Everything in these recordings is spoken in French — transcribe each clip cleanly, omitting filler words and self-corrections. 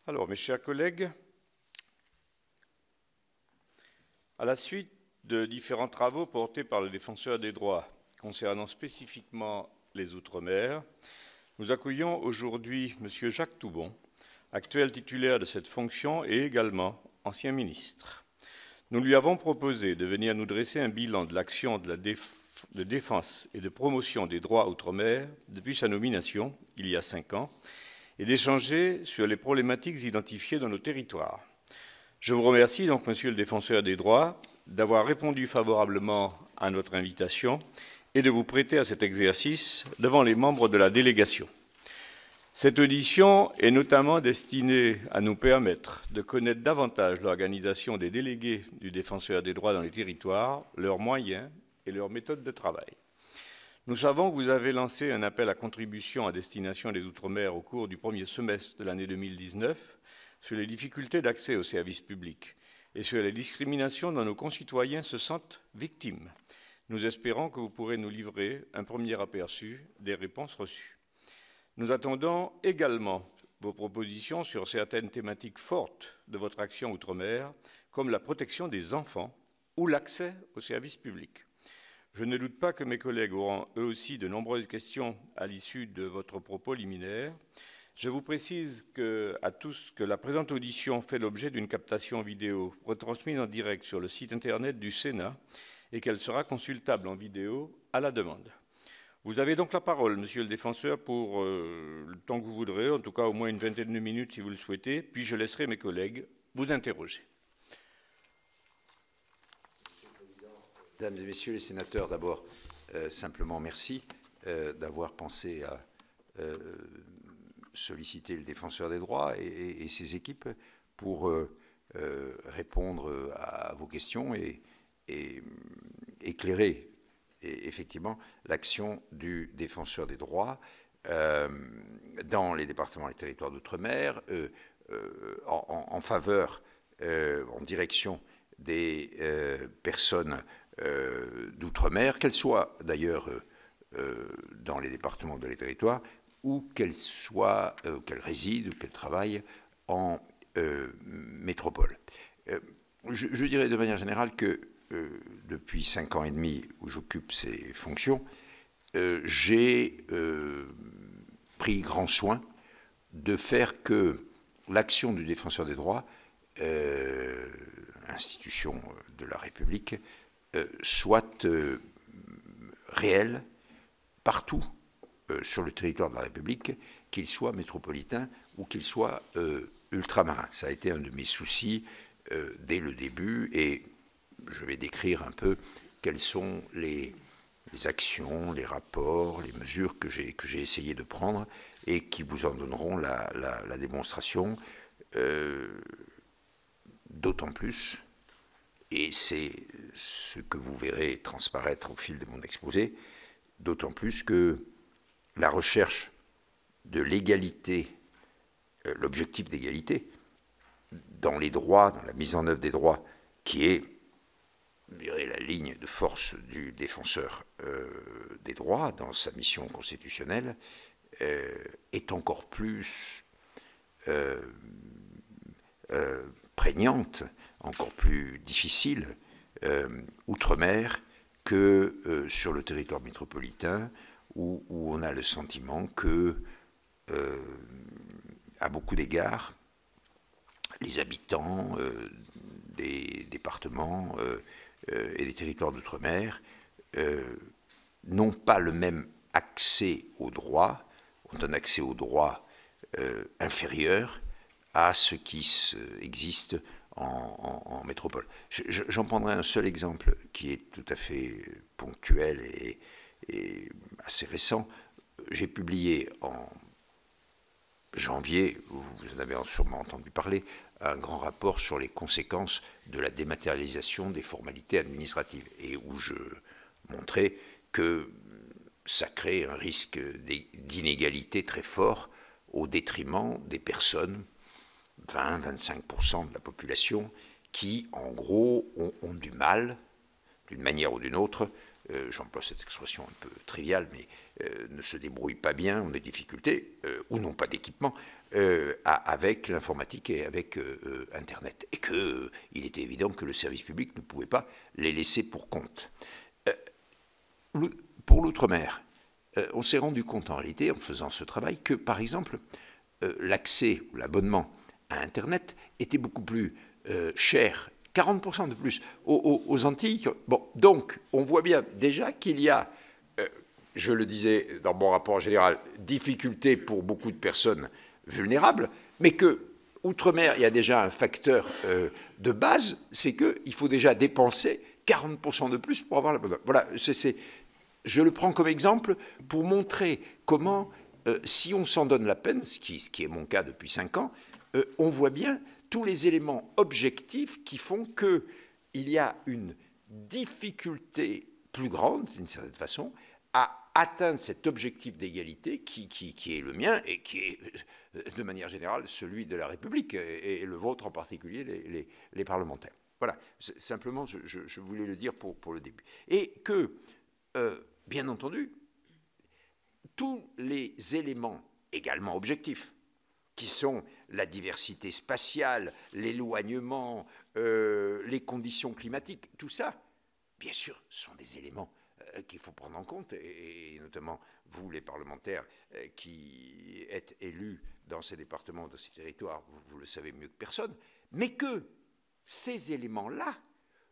Alors, mes chers collègues, à la suite de différents travaux portés par le Défenseur des droits concernant spécifiquement les Outre-mer, nous accueillons aujourd'hui M. Jacques Toubon, actuel titulaire de cette fonction et également ancien ministre. Nous lui avons proposé de venir nous dresser un bilan de l'action de défense et de promotion des droits Outre-mer depuis sa nomination, il y a 5 ans, et d'échanger sur les problématiques identifiées dans nos territoires. Je vous remercie donc, Monsieur le Défenseur des droits, d'avoir répondu favorablement à notre invitation et de vous prêter à cet exercice devant les membres de la délégation. Cette audition est notamment destinée à nous permettre de connaître davantage l'organisation des délégués du Défenseur des droits dans les territoires, leurs moyens et leurs méthodes de travail. Nous savons que vous avez lancé un appel à contribution à destination des Outre-mer au cours du premier semestre de l'année 2019 sur les difficultés d'accès aux services publics et sur les discriminations dont nos concitoyens se sentent victimes. Nous espérons que vous pourrez nous livrer un premier aperçu des réponses reçues. Nous attendons également vos propositions sur certaines thématiques fortes de votre action Outre-mer, comme la protection des enfants ou l'accès aux services publics. Je ne doute pas que mes collègues auront eux aussi de nombreuses questions à l'issue de votre propos liminaire. Je vous précise à tous que la présente audition fait l'objet d'une captation vidéo retransmise en direct sur le site internet du Sénat et qu'elle sera consultable en vidéo à la demande. Vous avez donc la parole, Monsieur le Défenseur, pour le temps que vous voudrez, en tout cas au moins une vingtaine de minutes si vous le souhaitez, puis je laisserai mes collègues vous interroger. Mesdames et Messieurs les sénateurs, d'abord, simplement merci d'avoir pensé à solliciter le Défenseur des droits et ses équipes pour répondre à vos questions et éclairer effectivement l'action du Défenseur des droits dans les départements et les territoires d'outre-mer en faveur, en direction des personnes d'outre-mer, qu'elles soient d'ailleurs dans les départements de les territoires ou qu'elles résident ou qu'elles travaillent en métropole. Je dirais de manière générale que depuis 5 ans et demi où j'occupe ces fonctions, j'ai pris grand soin de faire que l'action du Défenseur des droits, institution de la République, soit réel partout sur le territoire de la République, qu'il soit métropolitain ou qu'il soit ultramarin. Ça a été un de mes soucis dès le début et je vais décrire un peu quelles sont les actions, les rapports, les mesures que j'ai essayé de prendre et qui vous en donneront la démonstration, d'autant plus. Et c'est ce que vous verrez transparaître au fil de mon exposé, d'autant plus que la recherche de l'égalité, l'objectif d'égalité, dans les droits, dans la mise en œuvre des droits, qui est, je dirais, la ligne de force du Défenseur des droits dans sa mission constitutionnelle, est encore plus prégnante, encore plus difficile outre-mer que sur le territoire métropolitain où on a le sentiment que, à beaucoup d'égards, les habitants des départements et des territoires d'outre-mer n'ont pas le même accès aux droits, ont un accès aux droits inférieur à ce qui existe en métropole. J'en prendrai un seul exemple qui est tout à fait ponctuel et assez récent. J'ai publié en janvier, vous en avez sûrement entendu parler, un grand rapport sur les conséquences de la dématérialisation des formalités administratives et où je montrais que ça crée un risque d'inégalité très fort au détriment des personnes 20-25% de la population qui, en gros, ont du mal, d'une manière ou d'une autre, j'emploie cette expression un peu triviale, mais ne se débrouillent pas bien, ont des difficultés, ou n'ont pas d'équipement avec l'informatique et avec Internet. Et qu'il était évident que le service public ne pouvait pas les laisser pour compte. Pour l'outre-mer, on s'est rendu compte en réalité, en faisant ce travail, que par exemple, l'accès ou l'abonnement à Internet était beaucoup plus cher, 40% de plus aux Antilles. Bon, donc, on voit bien déjà qu'il y a, je le disais dans mon rapport général, difficulté pour beaucoup de personnes vulnérables, mais que, outre-mer, il y a déjà un facteur de base, c'est qu'il faut déjà dépenser 40% de plus pour avoir l'abonnement. Voilà, je le prends comme exemple pour montrer comment, si on s'en donne la peine, ce qui est mon cas depuis 5 ans, on voit bien tous les éléments objectifs qui font qu'il y a une difficulté plus grande, d'une certaine façon, à atteindre cet objectif d'égalité qui est le mien et qui est, de manière générale, celui de la République, et le vôtre en particulier, les parlementaires. Voilà, simplement, je voulais le dire pour le début. Et que, bien entendu, tous les éléments également objectifs, qui sont la diversité spatiale, l'éloignement, les conditions climatiques, tout ça, bien sûr, sont des éléments qu'il faut prendre en compte, et notamment vous, les parlementaires, qui êtes élus dans ces départements, dans ces territoires, vous le savez mieux que personne, mais que ces éléments-là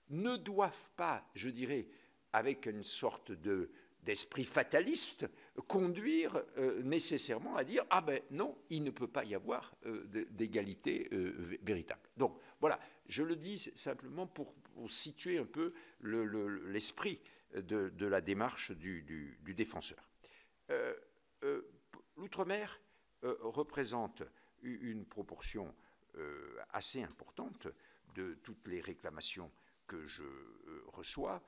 ne doivent pas, je dirais, avec une sorte d'esprit fataliste, conduire nécessairement à dire « Ah ben non, il ne peut pas y avoir d'égalité véritable ». Donc voilà, je le dis simplement pour situer un peu l'esprit de la démarche du défenseur. L'outre-mer représente une proportion assez importante de toutes les réclamations que je reçois.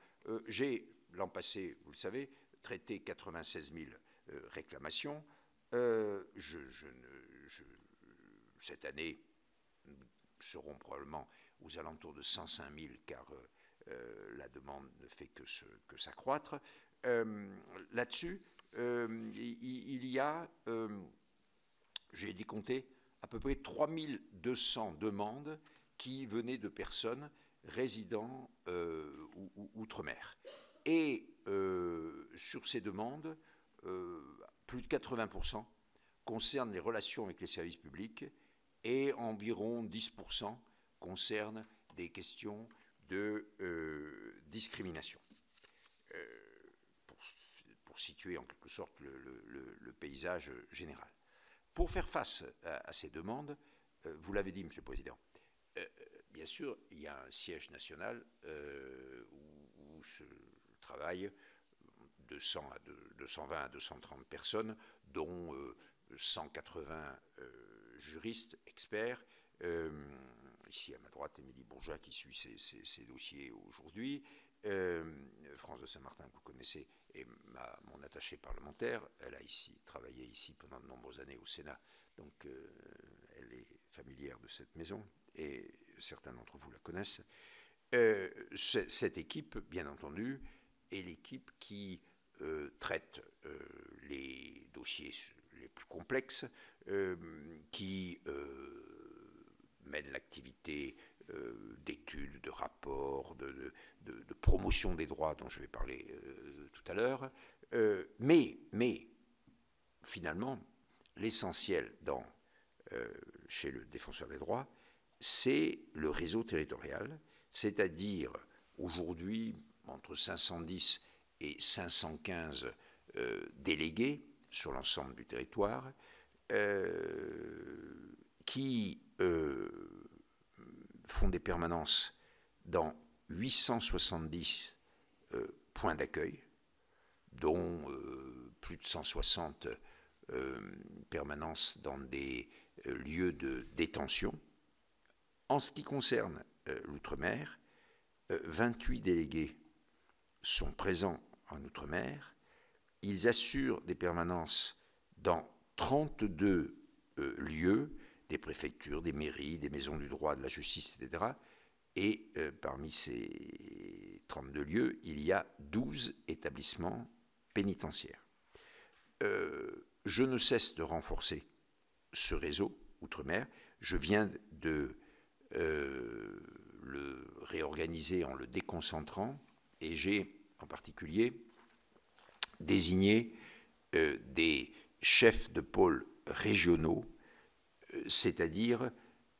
J'ai, l'an passé, vous le savez, traité 96 000 réclamations. Cette année, nous serons probablement aux alentours de 105 000, car la demande ne fait que s'accroître. Là-dessus, il y a, j'ai décompté, à peu près 3200 demandes qui venaient de personnes résidant outre-mer. Et sur ces demandes, plus de 80% concernent les relations avec les services publics et environ 10% concernent des questions de discrimination. Pour situer en quelque sorte le paysage général. Pour faire face à ces demandes, vous l'avez dit, Monsieur le Président, bien sûr, il y a un siège national où se travaillent 220 à 230 personnes, dont 180 juristes, experts. Ici à ma droite, Émilie Bourgeat qui suit ces dossiers aujourd'hui. France de Saint-Martin, que vous connaissez, est mon attachée parlementaire. Elle a travaillé ici pendant de nombreuses années au Sénat, donc elle est familière de cette maison, et certains d'entre vous la connaissent. Cette équipe, bien entendu, est l'équipe qui traite les dossiers les plus complexes, qui mène l'activité d'études, de rapports, de promotion des droits dont je vais parler tout à l'heure. Mais finalement, l'essentiel chez le défenseur des droits, c'est le réseau territorial, c'est-à-dire aujourd'hui entre 510 et 515 délégués sur l'ensemble du territoire qui font des permanences dans 870 points d'accueil, dont plus de 160 permanences dans des lieux de détention. En ce qui concerne l'outre-mer, 28 délégués sont présents en outre-mer. Ils assurent des permanences dans 32 lieux, des préfectures, des mairies, des maisons du droit, de la justice, etc. Et parmi ces 32 lieux, il y a 12 établissements pénitentiaires. Je ne cesse de renforcer ce réseau outre-mer. Je viens de le réorganiser en le déconcentrant et j'ai en particulier désigné des chefs de pôle régionaux, c'est-à-dire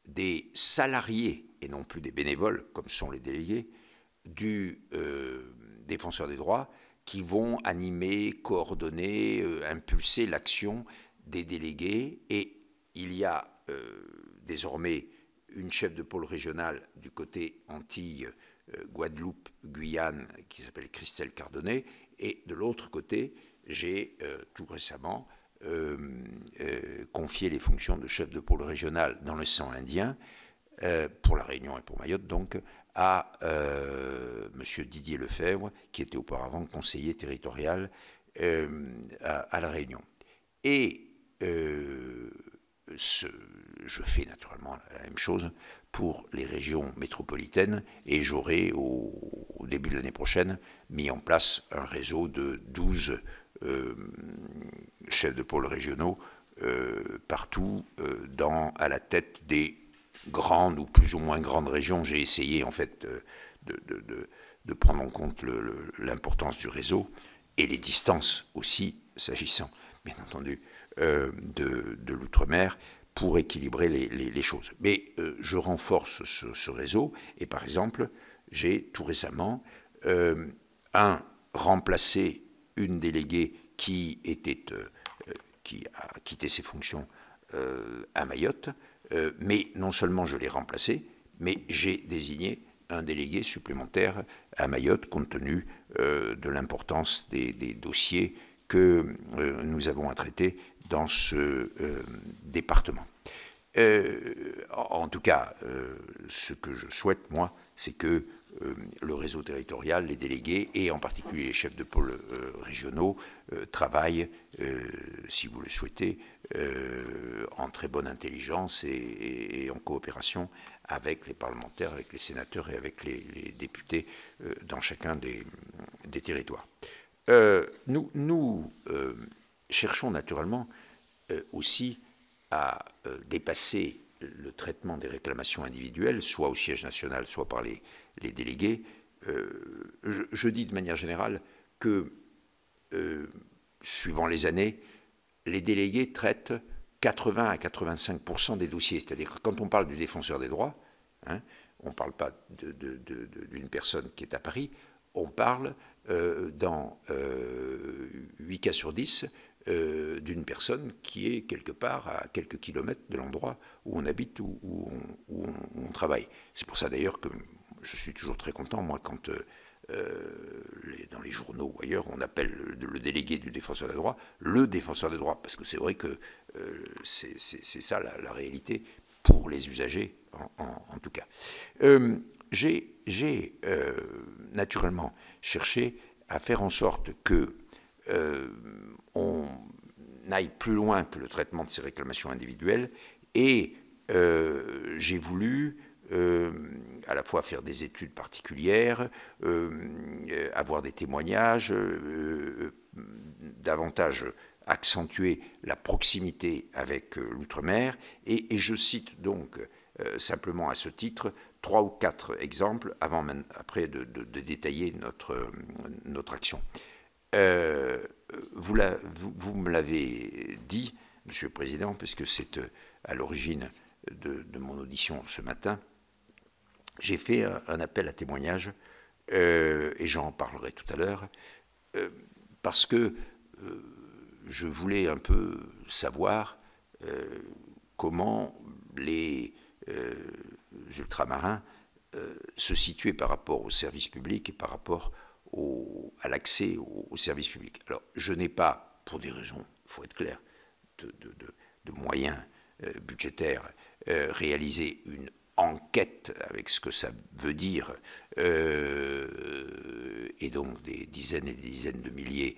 des salariés et non plus des bénévoles, comme sont les délégués, du défenseur des droits, qui vont animer, coordonner, impulser l'action des délégués. Et il y a désormais une chef de pôle régional du côté Antilles, Guadeloupe, Guyane, qui s'appelle Christelle Cardonnet, et de l'autre côté, j'ai tout récemment confié les fonctions de chef de pôle régional dans l'océan Indien, pour la Réunion et pour Mayotte, donc, à M. Didier Lefebvre, qui était auparavant conseiller territorial à la Réunion. Et je fais naturellement la même chose pour les régions métropolitaines, et j'aurai au début de l'année prochaine mis en place un réseau de 12 chefs de pôle régionaux partout à la tête des grandes ou plus ou moins grandes régions. J'ai essayé en fait de prendre en compte l'importance du réseau et les distances aussi, s'agissant bien entendu de l'outre-mer, pour équilibrer les choses. Mais je renforce ce réseau, et par exemple, j'ai tout récemment remplacé une déléguée qui a quitté ses fonctions à Mayotte, mais non seulement je l'ai remplacé, mais j'ai désigné un délégué supplémentaire à Mayotte, compte tenu de l'importance des dossiers que nous avons à traiter dans ce département. En tout cas, ce que je souhaite, moi, c'est que le réseau territorial, les délégués et en particulier les chefs de pôle régionaux travaillent, si vous le souhaitez, en très bonne intelligence et en coopération avec les parlementaires, avec les sénateurs et avec les députés dans chacun des territoires. Nous cherchons naturellement aussi à dépasser le traitement des réclamations individuelles, soit au siège national, soit par les délégués. Je dis de manière générale que, suivant les années, les délégués traitent 80 à 85% des dossiers. C'est-à-dire que quand on parle du défenseur des droits, hein, on ne parle pas d'une personne qui est à Paris, on parle dans 8 cas sur 10 d'une personne qui est quelque part à quelques kilomètres de l'endroit où on habite ou où on travaille. C'est pour ça d'ailleurs que je suis toujours très content, moi, quand dans les journaux ou ailleurs, on appelle le délégué du défenseur des droits le défenseur des droits, parce que c'est vrai que c'est ça la réalité pour les usagers, en tout cas. J'ai naturellement cherché à faire en sorte que on aille plus loin que le traitement de ces réclamations individuelles, et j'ai voulu à la fois faire des études particulières, avoir des témoignages, davantage accentuer la proximité avec l'outre-mer, et je cite donc simplement à ce titre 3 ou 4 exemples après de détailler notre action. Vous me l'avez dit, Monsieur le Président, puisque c'est à l'origine de mon audition ce matin. J'ai fait un appel à témoignages, et j'en parlerai tout à l'heure, parce que je voulais un peu savoir comment les ultramarins se situaient par rapport au service public et par rapport à l'accès au service public. Alors, je n'ai pas, pour des raisons, il faut être clair, de moyens budgétaires, réalisé une enquête avec ce que ça veut dire, et donc des dizaines et des dizaines de milliers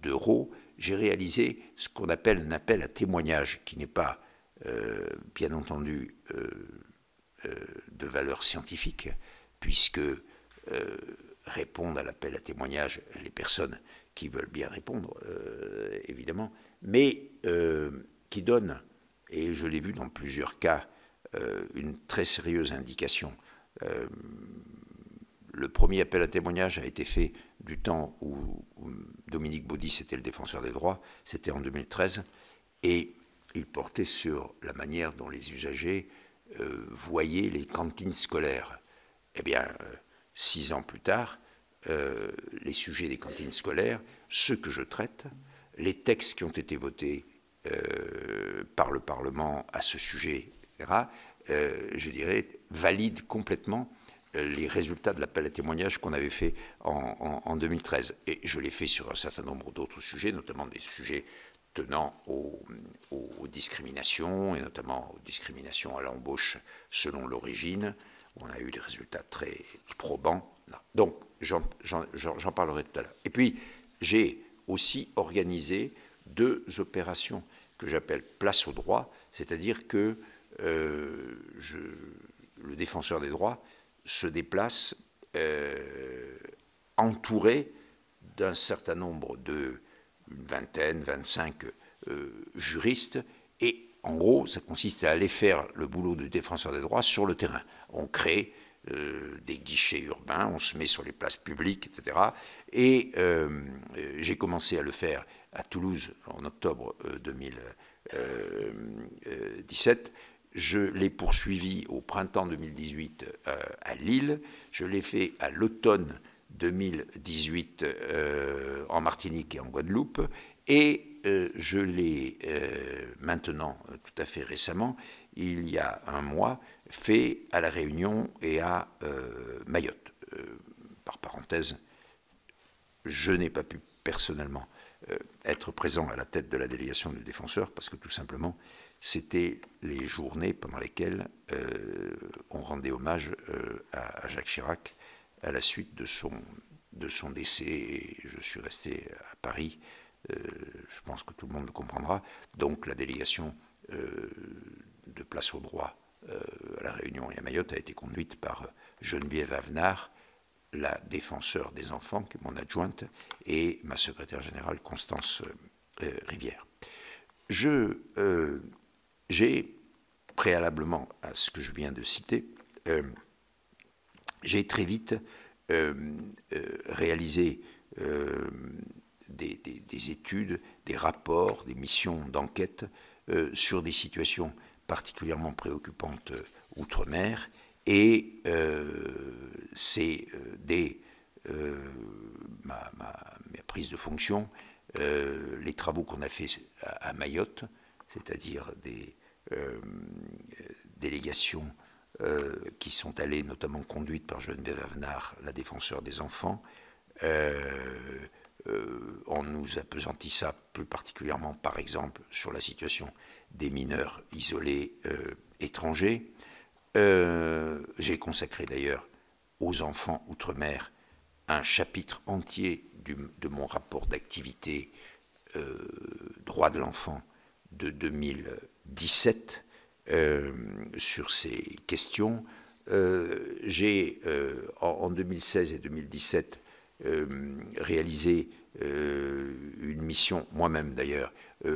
d'euros. J'ai réalisé ce qu'on appelle un appel à témoignages, qui n'est pas, bien entendu, de valeur scientifique, puisque répondent à l'appel à témoignage les personnes qui veulent bien répondre, évidemment, mais qui donnent, et je l'ai vu dans plusieurs cas, une très sérieuse indication. Le premier appel à témoignage a été fait du temps où Dominique Baudis était le défenseur des droits, c'était en 2013, et il portait sur la manière dont les usagers voyaient les cantines scolaires. Eh bien, 6 ans plus tard, les sujets des cantines scolaires, ceux que je traite, les textes qui ont été votés par le Parlement à ce sujet, etc., je dirais, valident complètement les résultats de l'appel à témoignage qu'on avait fait en 2013. Et je l'ai fait sur un certain nombre d'autres sujets, notamment des sujets tenant aux discriminations, et notamment aux discriminations à l'embauche selon l'origine, où on a eu des résultats très probants. Donc, j'en parlerai tout à l'heure. Et puis, j'ai aussi organisé 2 opérations que j'appelle place au droit, c'est-à-dire que le défenseur des droits se déplace entouré d'un certain nombre une vingtaine, 25 juristes, et en gros, ça consiste à aller faire le boulot du défenseur des droits sur le terrain. On crée des guichets urbains, on se met sur les places publiques, etc. Et j'ai commencé à le faire à Toulouse en octobre 2017. Je l'ai poursuivi au printemps 2018 à Lille. Je l'ai fait à l'automne 2018 en Martinique et en Guadeloupe. Et je l'ai maintenant, tout à fait récemment, il y a un mois, fait à La Réunion et à Mayotte. Par parenthèse, je n'ai pas pu personnellement être présent à la tête de la délégation du défenseur parce que tout simplement, c'était les journées pendant lesquelles on rendait hommage à Jacques Chirac à la suite de son décès. Et je suis resté à Paris. Je pense que tout le monde le comprendra. Donc la délégation de Place au droit à La Réunion et à Mayotte a été conduite par Geneviève Avenard, la défenseure des enfants, qui est mon adjointe, et ma secrétaire générale, Constance Rivière. J'ai, préalablement à ce que je viens de citer, j'ai très vite réalisé des études, des rapports, des missions d'enquête sur des situations particulièrement préoccupantes outre-mer, et c'est dès ma prise de fonction, les travaux qu'on a fait à Mayotte, c'est-à-dire des délégations qui sont allées, notamment conduites par Geneviève Avenard, la défenseure des enfants. On nous appesantit ça plus particulièrement, par exemple, sur la situation des mineurs isolés étrangers. J'ai consacré d'ailleurs aux enfants outre-mer un chapitre entier de mon rapport d'activité droit de l'enfant de 2017 sur ces questions. J'ai en 2016 et 2017 réalisé une mission, moi-même d'ailleurs,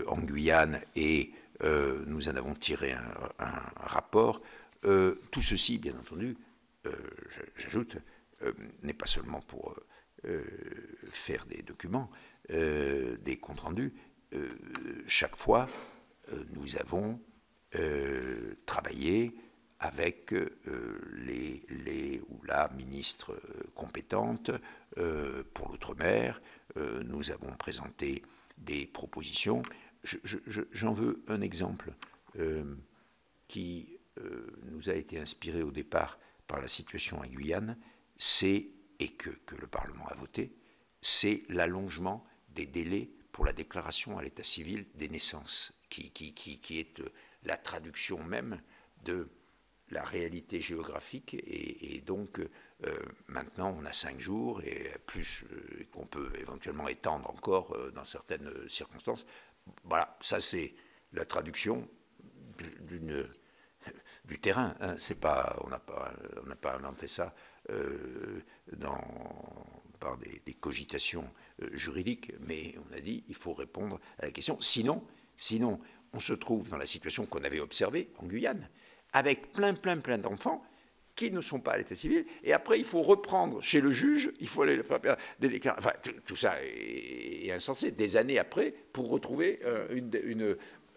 en Guyane, et nous en avons tiré un rapport. Tout ceci, bien entendu, j'ajoute, n'est pas seulement pour faire des documents, des comptes rendus. Chaque fois, nous avons travaillé avec les ou la ministre compétente pour l'outre-mer. Nous avons présenté des propositions. J'en veux un exemple qui nous a été inspiré au départ par la situation en Guyane, et que le Parlement a voté, c'est l'allongement des délais pour la déclaration à l'état civil des naissances, qui est la traduction même de la réalité géographique, et donc maintenant on a 5 jours, et plus qu'on peut éventuellement étendre encore dans certaines circonstances. Voilà, ça c'est la traduction du terrain. Hein, c'est pas, on n'a pas inventé ça par des cogitations juridiques, mais on a dit il faut répondre à la question. Sinon, on se trouve dans la situation qu'on avait observée en Guyane, avec plein d'enfants qui ne sont pas à l'état civil, et après il faut reprendre chez le juge, il faut aller faire des déclarations. Enfin, tout ça est insensé, des années après, pour retrouver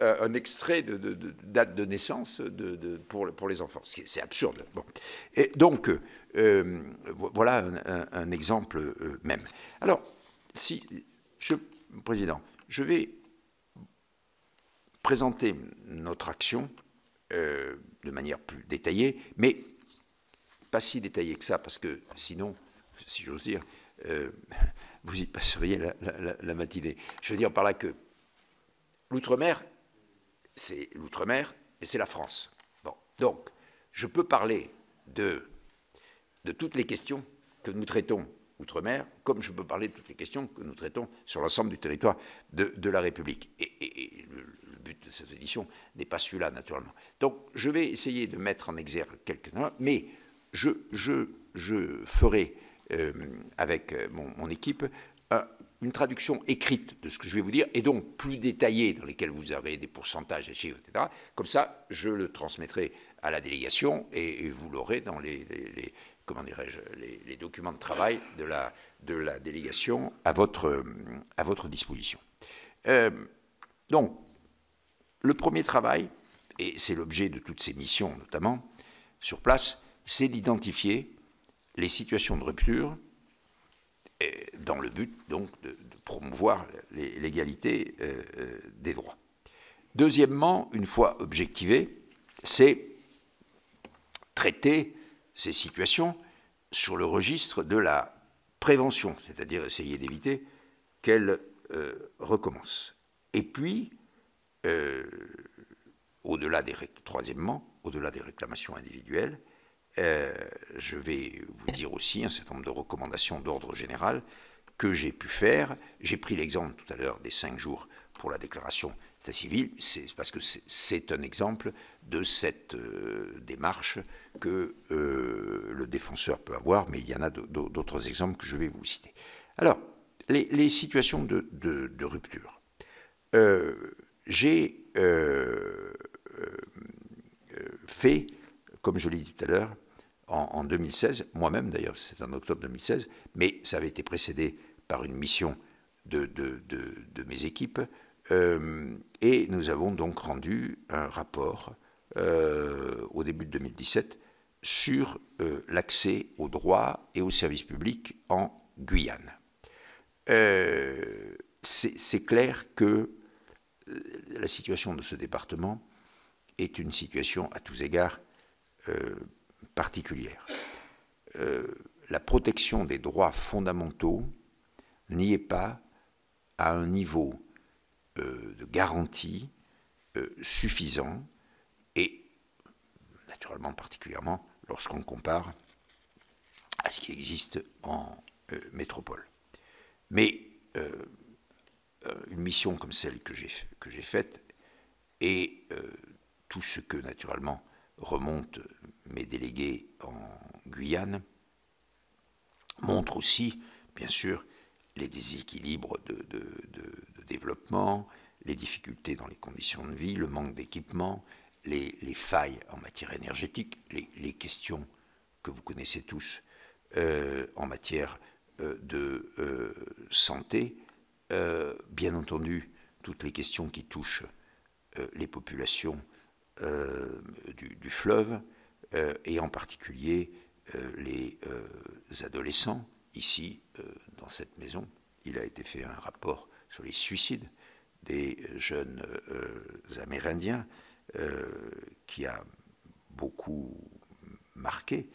un extrait de date de naissance pour les enfants. C'est absurde. Bon. Et donc, voilà un exemple même. Alors, Président, je vais présenter notre action de manière plus détaillée, mais pas si détaillée que ça, parce que sinon, si j'ose dire, vous y passeriez la matinée. Je veux dire par là que l'outre-mer, c'est l'outre-mer et c'est la France. Bon, donc, je peux parler de toutes les questions que nous traitons outre-mer, comme je peux parler de toutes les questions que nous traitons sur l'ensemble du territoire de la République. Et le but de cette édition n'est pas celui-là, naturellement. Donc, je vais essayer de mettre en exergue quelques-uns, mais je ferai, avec mon équipe, une traduction écrite de ce que je vais vous dire, et donc plus détaillée, dans lesquelles vous avez des pourcentages, des chiffres, etc. Comme ça, je le transmettrai à la délégation, et vous l'aurez dans comment dirais-je, les documents de travail de la délégation à votre disposition. Donc, le premier travail, et c'est l'objet de toutes ces missions notamment, sur place, c'est d'identifier les situations de rupture dans le but, donc, de promouvoir l'égalité des droits. Deuxièmement, une fois objectivé, c'est traiter ces situations sur le registre de la prévention, c'est-à-dire essayer d'éviter qu'elles recommencent. Et puis, troisièmement, au-delà des réclamations individuelles, je vais vous dire aussi un certain nombre de recommandations d'ordre général que j'ai pu faire. J'ai pris l'exemple tout à l'heure des 5 jours pour la déclaration d'état civil, c'est parce que c'est un exemple de cette démarche que le défenseur peut avoir, mais il y en a d'autres exemples que je vais vous citer. Alors, les situations de rupture. J'ai fait, comme je l'ai dit tout à l'heure, en 2016, moi-même d'ailleurs, c'est en octobre 2016, mais ça avait été précédé par une mission de mes équipes, et nous avons donc rendu un rapport au début de 2017 sur l'accès aux droits et aux services publics en Guyane. C'est clair que la situation de ce département est une situation à tous égards particulière. La protection des droits fondamentaux n'y est pas à un niveau de garantie suffisant, et naturellement particulièrement lorsqu'on compare à ce qui existe en métropole. Mais une mission comme celle que j'ai faite, et tout ce que naturellement remontent mes délégués en Guyane, montre aussi, bien sûr, les déséquilibres de développement, les difficultés dans les conditions de vie, le manque d'équipement, les failles en matière énergétique, les questions que vous connaissez tous en matière de santé, bien entendu, toutes les questions qui touchent les populations du fleuve, et en particulier les adolescents. Ici, dans cette maison, il a été fait un rapport sur les suicides des jeunes Amérindiens qui a beaucoup marqué.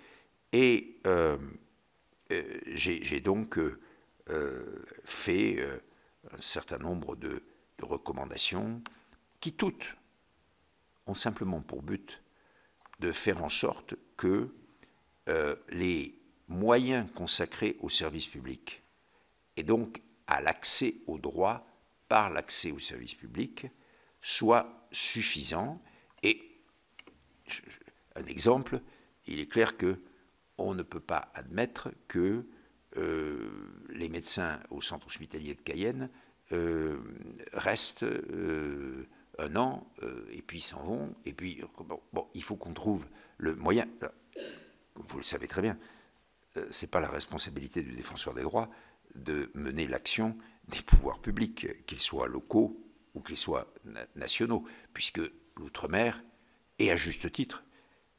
Et j'ai donc fait un certain nombre de recommandations qui toutes ont simplement pour but de faire en sorte que les moyens consacrés au service public, et donc à l'accès aux droits par l'accès au service public, soient suffisants. Et un exemple, il est clair qu'on ne peut pas admettre que les médecins au centre hospitalier de Cayenne restent un an et puis s'en vont. Et puis, bon, il faut qu'on trouve le moyen. Vous le savez très bien, ce n'est pas la responsabilité du défenseur des droits de mener l'action des pouvoirs publics, qu'ils soient locaux ou qu'ils soient nationaux, puisque l'outre-mer, et à juste titre,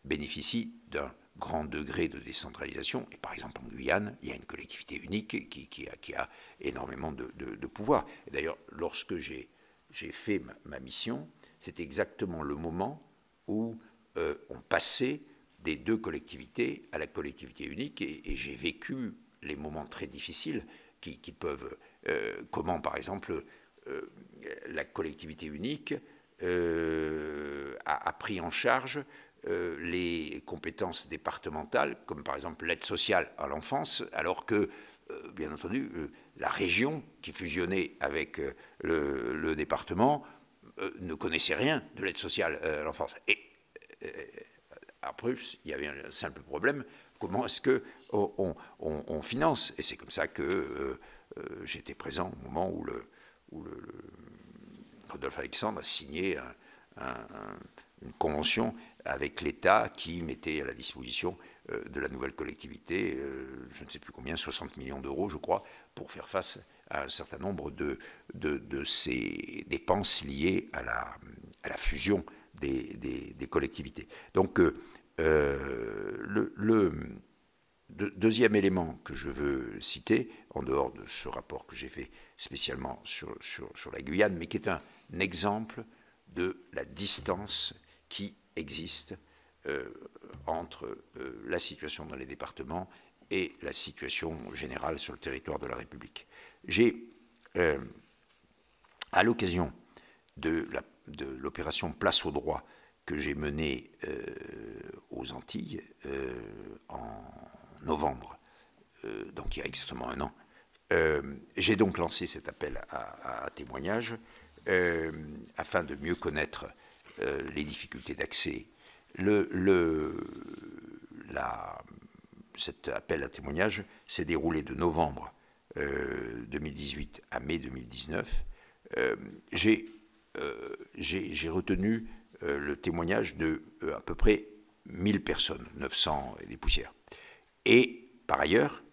bénéficie d'un grand degré de décentralisation. Et par exemple, en Guyane, il y a une collectivité unique qui a énormément de pouvoir. Et d'ailleurs, lorsque j'ai fait ma mission, c'était exactement le moment où on passait des deux collectivités à la collectivité unique, et j'ai vécu les moments très difficiles qui peuvent... comment, par exemple, la collectivité unique a pris en charge les compétences départementales, comme par exemple l'aide sociale à l'enfance, alors que, bien entendu, la région qui fusionnait avec le département ne connaissait rien de l'aide sociale à l'enfance. Et après, il y avait un simple problème, comment est-ce qu'on finance? Et c'est comme ça que j'étais présent au moment où Rodolphe Alexandre a signé une convention avec l'État qui mettait à la disposition de la nouvelle collectivité, je ne sais plus combien, 60 millions d'euros, je crois, pour faire face à un certain nombre de ces dépenses liées à la fusion des collectivités. Donc, deuxième élément que je veux citer, en dehors de ce rapport que j'ai fait spécialement sur la Guyane, mais qui est un exemple de la distance qui existe entre la situation dans les départements et la situation générale sur le territoire de la République. J'ai, à l'occasion de l'opération Place au droit que j'ai menée aux Antilles en novembre, donc il y a exactement un an, j'ai donc lancé cet appel à témoignages afin de mieux connaître les difficultés d'accès. Cet appel à témoignages s'est déroulé de novembre 2018 à mai 2019. J'ai retenu le témoignage de à peu près 1000 personnes, 900 et des poussières. Et par ailleurs,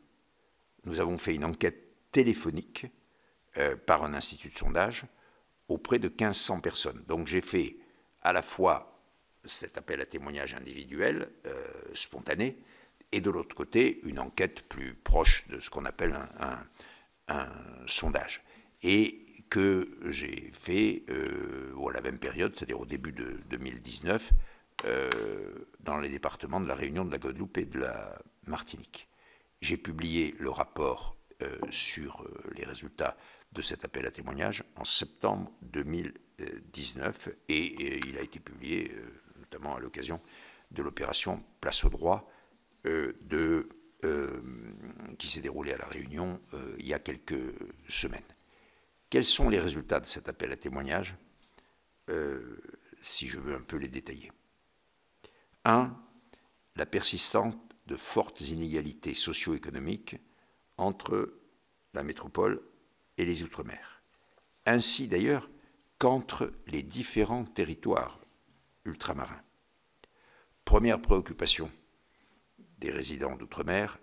nous avons fait une enquête téléphonique par un institut de sondage auprès de 1500 personnes. Donc j'ai fait à la fois cet appel à témoignage individuel, spontané, et de l'autre côté, une enquête plus proche de ce qu'on appelle un sondage. Et que j'ai fait à la même période, c'est-à-dire au début de 2019, dans les départements de la Réunion, de la Guadeloupe et de la Martinique. J'ai publié le rapport sur les résultats de cet appel à témoignage en septembre 2019 et il a été publié notamment à l'occasion de l'opération Place au droit qui s'est déroulée à La Réunion il y a quelques semaines. Quels sont les résultats de cet appel à témoignage si je veux un peu les détailler? 1. La persistance de fortes inégalités socio-économiques entre la métropole et les Outre-mer, ainsi d'ailleurs qu'entre les différents territoires ultramarins. Première préoccupation des résidents d'Outre-mer,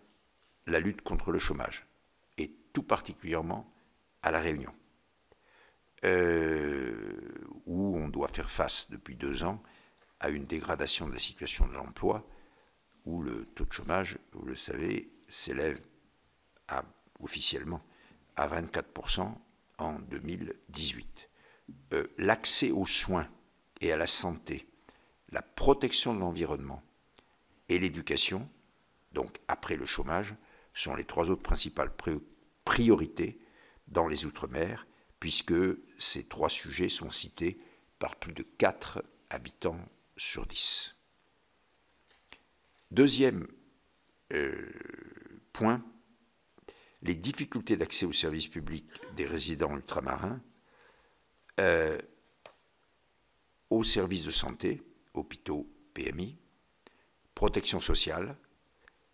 la lutte contre le chômage, et tout particulièrement à La Réunion, où on doit faire face depuis 2 ans à une dégradation de la situation de l'emploi, où le taux de chômage, vous le savez, s'élève officiellement à 24% en 2018. L'accès aux soins et à la santé, la protection de l'environnement et l'éducation, donc après le chômage, sont les 3 autres principales priorités dans les Outre-mer, puisque ces 3 sujets sont cités par plus de 4 habitants sur 10. Deuxième point, les difficultés d'accès aux services publics des résidents ultramarins, aux services de santé, hôpitaux, PMI, protection sociale,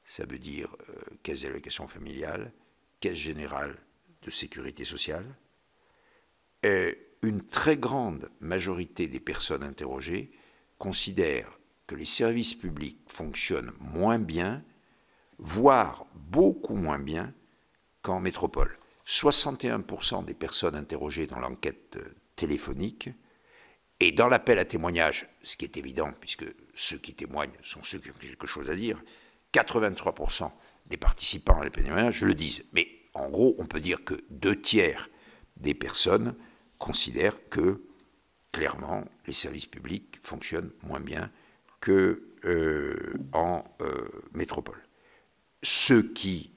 ça veut dire caisse d'allocation familiale, caisse générale de sécurité sociale. Une très grande majorité des personnes interrogées considèrent que les services publics fonctionnent moins bien, voire beaucoup moins bien qu'en métropole. 61% des personnes interrogées dans l'enquête téléphonique et dans l'appel à témoignage, ce qui est évident puisque ceux qui témoignent sont ceux qui ont quelque chose à dire, 83% des participants à l'appel à témoignage le disent. Mais en gros, on peut dire que 2/3 des personnes considèrent que, clairement, les services publics fonctionnent moins bien qu'en métropole. Ceux qui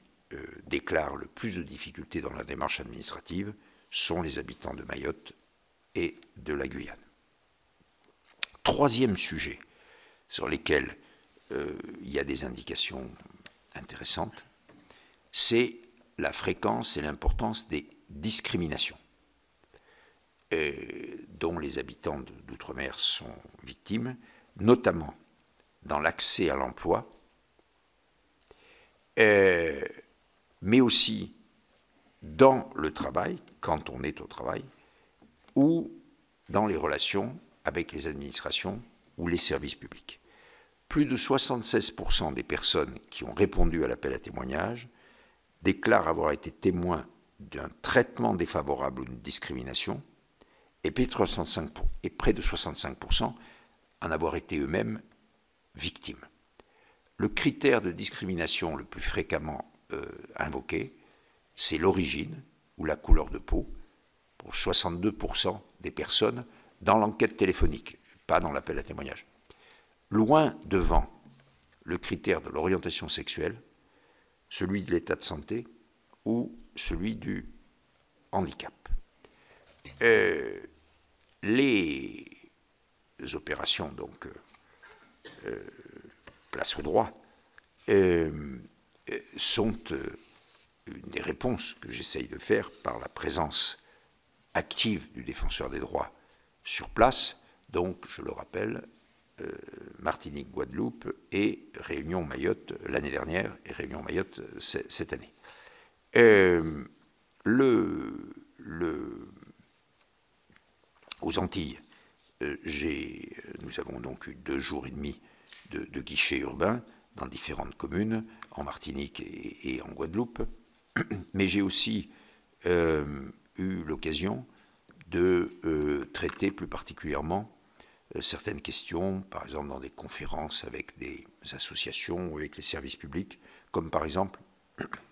déclarent le plus de difficultés dans la démarche administrative sont les habitants de Mayotte et de la Guyane. Troisième sujet sur lequel il y a des indications intéressantes, c'est la fréquence et l'importance des discriminations dont les habitants d'outre-mer sont victimes, notamment dans l'accès à l'emploi, mais aussi dans le travail, quand on est au travail, ou dans les relations avec les administrations ou les services publics. Plus de 76% des personnes qui ont répondu à l'appel à témoignage déclarent avoir été témoins d'un traitement défavorable ou d'une discrimination, et près de 65% en avoir été eux-mêmes victimes. Le critère de discrimination le plus fréquemment invoqué, c'est l'origine ou la couleur de peau, pour 62% des personnes dans l'enquête téléphonique, pas dans l'appel à témoignage. Loin devant le critère de l'orientation sexuelle, celui de l'état de santé ou celui du handicap. Les opérations, donc, place au droit, sont une des réponses que j'essaye de faire par la présence active du défenseur des droits sur place, donc, je le rappelle, Martinique, Guadeloupe et Réunion Mayotte l'année dernière et Réunion Mayotte cette année. Aux Antilles, nous avons donc eu 2 jours et demi de guichets urbains dans différentes communes, en Martinique et en Guadeloupe, mais j'ai aussi eu l'occasion de traiter plus particulièrement certaines questions, par exemple dans des conférences avec des associations ou avec les services publics, comme par exemple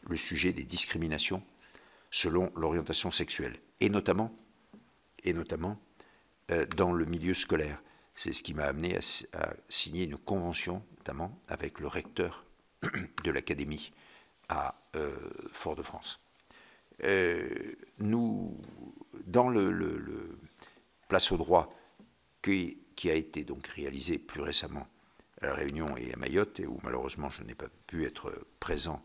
le sujet des discriminations selon l'orientation sexuelle, et notamment dans le milieu scolaire. C'est ce qui m'a amené à signer une convention, notamment avec le recteur de l'académie à Fort-de-France. Nous, dans le place au droit qui a été donc réalisé plus récemment à La Réunion et à Mayotte, et où malheureusement je n'ai pas pu être présent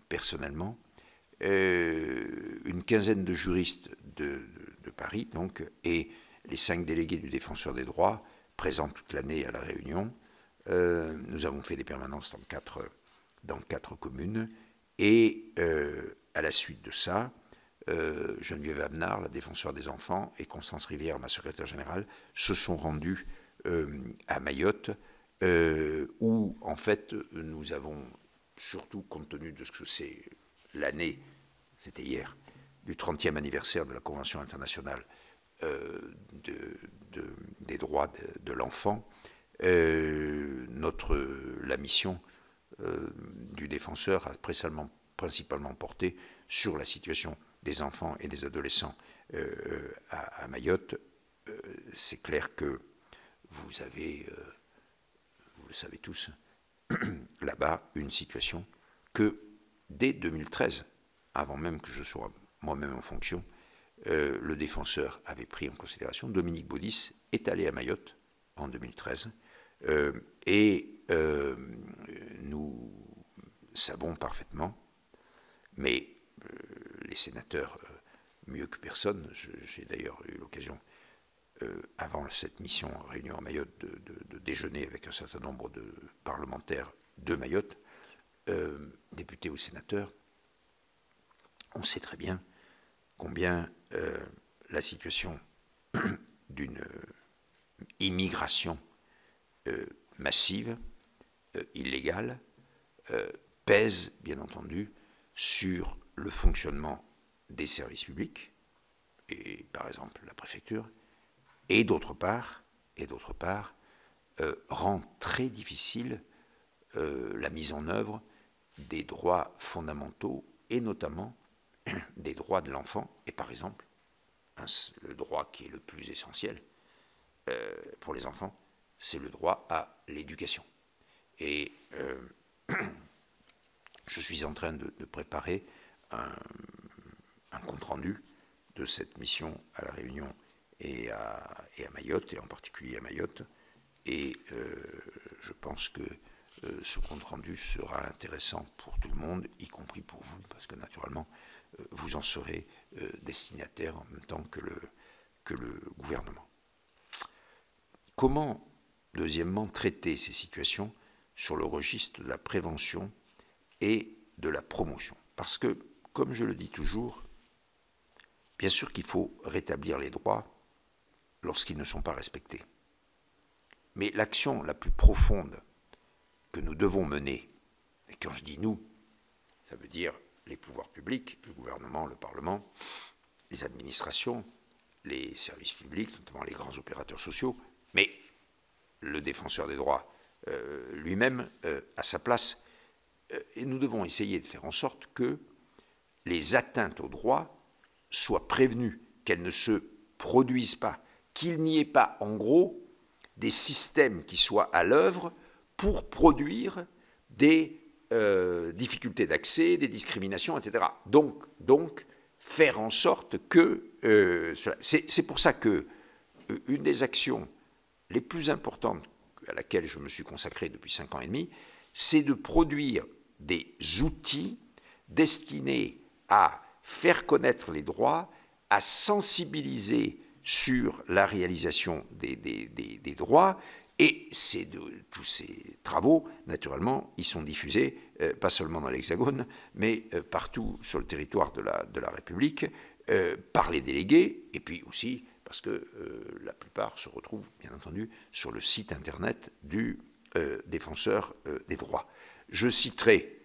personnellement, une quinzaine de juristes de Paris, donc, et les 5 délégués du Défenseur des droits, présents toute l'année à La Réunion. Nous avons fait des permanences dans 4 communes, et à la suite de ça, Geneviève Abnard, la défenseur des enfants, et Constance Rivière, ma secrétaire générale, se sont rendus à Mayotte, où, en fait, nous avons, surtout compte tenu de ce que c'est l'année, c'était hier, du 30e anniversaire de la Convention internationale des droits de l'enfant, la mission du défenseur a principalement porté sur la situation des enfants et des adolescents à Mayotte. C'est clair que vous avez, vous le savez tous, là-bas, une situation que dès 2013, avant même que je sois moi-même en fonction, le défenseur avait pris en considération. Dominique Baudis est allé à Mayotte en 2013 et nous savons parfaitement, mais les sénateurs mieux que personne, j'ai d'ailleurs eu l'occasion avant cette mission réunie à Mayotte, de déjeuner avec un certain nombre de parlementaires de Mayotte, députés ou sénateurs, on sait très bien combien la situation d'une immigration massive, illégale, pèse, bien entendu, sur le fonctionnement des services publics, et par exemple la préfecture, et d'autre part, rend très difficile la mise en œuvre des droits fondamentaux, et notamment des droits de l'enfant, et par exemple, le droit qui est le plus essentiel pour les enfants, c'est le droit à l'éducation. Et je suis en train de préparer un compte-rendu de cette mission à La Réunion et à Mayotte, et en particulier à Mayotte, et je pense que ce compte-rendu sera intéressant pour tout le monde, y compris pour vous, parce que naturellement, vous en serez destinataire en même temps que le gouvernement. Comment, deuxièmement, traiter ces situations sur le registre de la prévention et de la promotion? Parce que, comme je le dis toujours, bien sûr qu'il faut rétablir les droits lorsqu'ils ne sont pas respectés. Mais l'action la plus profonde que nous devons mener, et quand je dis nous, ça veut dire les pouvoirs publics, le gouvernement, le Parlement, les administrations, les services publics, notamment les grands opérateurs sociaux, mais le défenseur des droits lui-même à sa place. Et nous devons essayer de faire en sorte que les atteintes aux droits soient prévenues, qu'elles ne se produisent pas, qu'il n'y ait pas, en gros, des systèmes qui soient à l'œuvre pour produire des difficultés d'accès, des discriminations, etc. Donc faire en sorte que... c'est pour ça que une des actions les plus importantes à laquelle je me suis consacré depuis 5 ans et demi, c'est de produire des outils destinés à faire connaître les droits, à sensibiliser sur la réalisation des droits, et tous ces travaux, naturellement, ils sont diffusés, pas seulement dans l'Hexagone, mais partout sur le territoire de la République, par les délégués, et puis aussi parce que la plupart se retrouvent, bien entendu, sur le site internet du défenseur des droits. Je citerai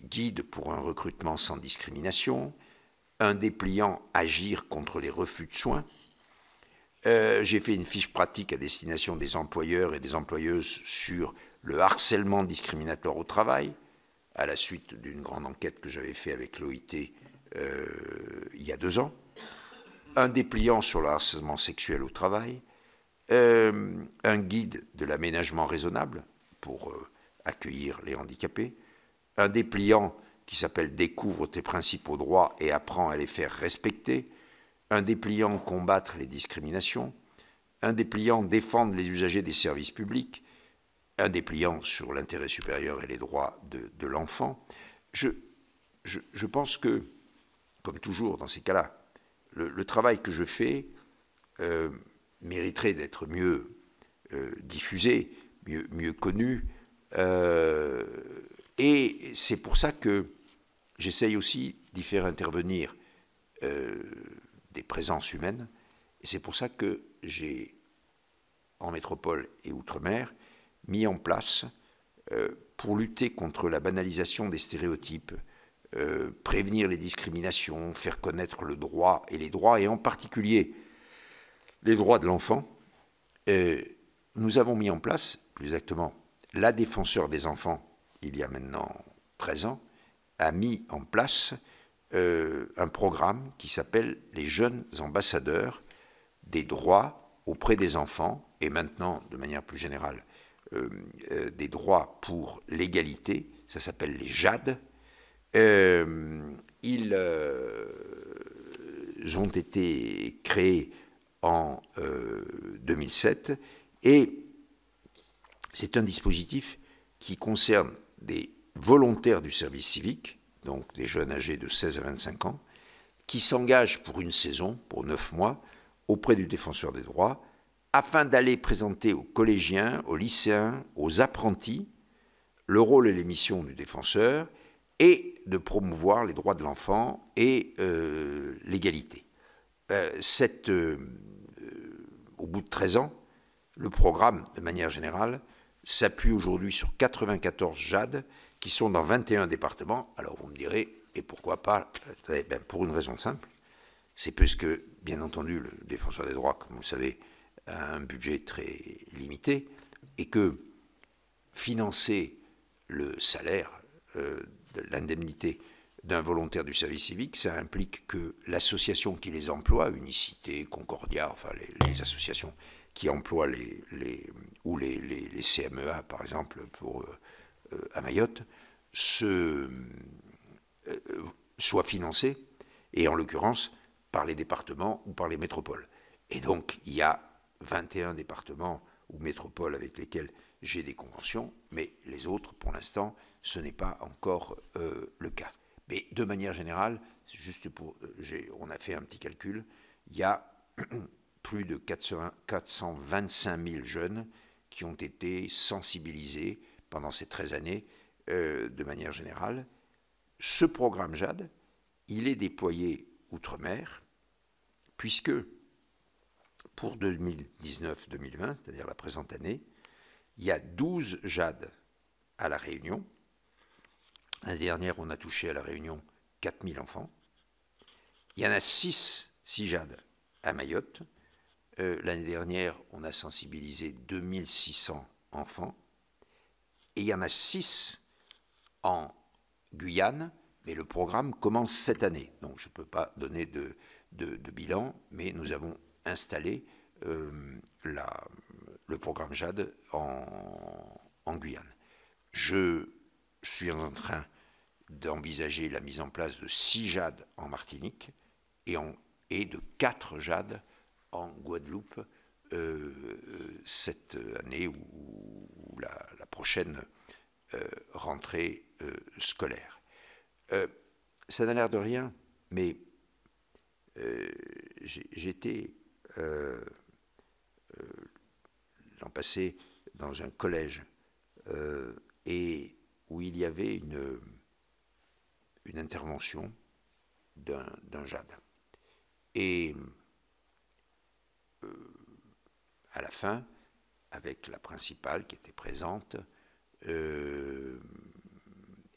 Guide pour un recrutement sans discrimination, un dépliant Agir contre les refus de soins. J'ai fait une fiche pratique à destination des employeurs et des employeuses sur le harcèlement discriminatoire au travail, à la suite d'une grande enquête que j'avais faite avec l'OIT il y a 2 ans. Un dépliant sur le harcèlement sexuel au travail, un guide de l'aménagement raisonnable pour accueillir les handicapés, un dépliant qui s'appelle « Découvre tes principaux droits et apprends à les faire respecter », un dépliant « Combattre les discriminations », un dépliant « Défendre les usagers des services publics », un dépliant sur l'intérêt supérieur et les droits de l'enfant. Je pense que, comme toujours dans ces cas-là, le travail que je fais mériterait d'être mieux diffusé, mieux connu, et c'est pour ça que j'essaye aussi d'y faire intervenir des présences humaines, et c'est pour ça que j'ai, en métropole et outre-mer, mis en place, pour lutter contre la banalisation des stéréotypes, prévenir les discriminations, faire connaître le droit et les droits, et en particulier les droits de l'enfant, nous avons mis en place, plus exactement, la défenseur des enfants, il y a maintenant 13 ans, a mis en place un programme qui s'appelle les jeunes ambassadeurs des droits auprès des enfants, et maintenant, de manière plus générale, des droits pour l'égalité, ça s'appelle les JAD. Ils ont été créés en 2007, et c'est un dispositif qui concerne des volontaires du service civique, donc des jeunes âgés de 16 à 25 ans, qui s'engagent pour une saison, pour 9 mois, auprès du défenseur des droits afin d'aller présenter aux collégiens, aux lycéens, aux apprentis le rôle et les missions du défenseur et de promouvoir les droits de l'enfant et l'égalité. Au bout de 13 ans, le programme, de manière générale, s'appuie aujourd'hui sur 94 JAD qui sont dans 21 départements. Alors vous me direz, et pourquoi pas? Pour une raison simple, c'est parce que, bien entendu, le défenseur des droits, comme vous le savez, a un budget très limité, et que financer le salaire, de l'indemnité d'un volontaire du service civique, ça implique que l'association qui les emploie, Unicité, Concordia, enfin les associations qui emploient les CMEA, par exemple, à Mayotte, soit financée, et en l'occurrence par les départements ou par les métropoles. Et donc, il y a 21 départements ou métropoles avec lesquels j'ai des conventions, mais les autres, pour l'instant, ce n'est pas encore le cas. Mais de manière générale, juste on a fait un petit calcul, il y a plus de 425 000 jeunes qui ont été sensibilisés pendant ces 13 années de manière générale. Ce programme JAD, il est déployé outre-mer, puisque pour 2019-2020, c'est-à-dire la présente année, il y a 12 JAD à La Réunion. L'année dernière, on a touché à La Réunion 4000 enfants. Il y en a 6 JAD à Mayotte. L'année dernière, on a sensibilisé 2600 enfants. Et il y en a 6 en Guyane, mais le programme commence cette année. Donc je ne peux pas donner de bilan, mais nous avons installé le programme JAD en Guyane. Je suis en train d'envisager la mise en place de 6 JAD en Martinique et de 4 JAD en Guadeloupe cette année ou la prochaine rentrée scolaire. Ça n'a l'air de rien, mais j'étais l'an passé dans un collège et où il y avait une intervention d'un JAD. Et à la fin, avec la principale qui était présente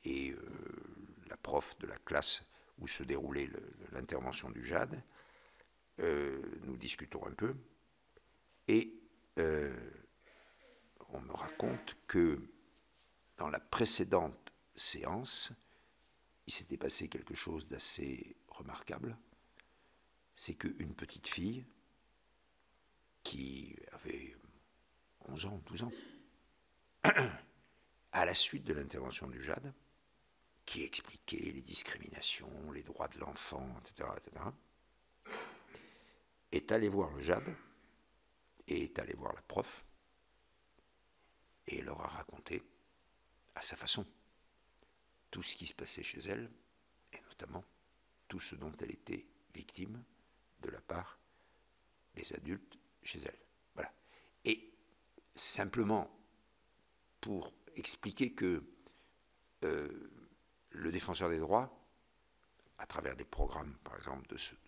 et la prof de la classe où se déroulait l'intervention du JAD, nous discutons un peu et on me raconte que dans la précédente séance, il s'était passé quelque chose d'assez remarquable. C'est qu'une petite fille qui avait 11 ans, 12 ans, à la suite de l'intervention du JAD, qui expliquait les discriminations, les droits de l'enfant, etc., est allée voir le JAD et est allée voir la prof et leur a raconté à sa façon tout ce qui se passait chez elle et notamment tout ce dont elle était victime de la part des adultes chez elle. Voilà. Et simplement pour expliquer que le défenseur des droits, à travers des programmes, par exemple,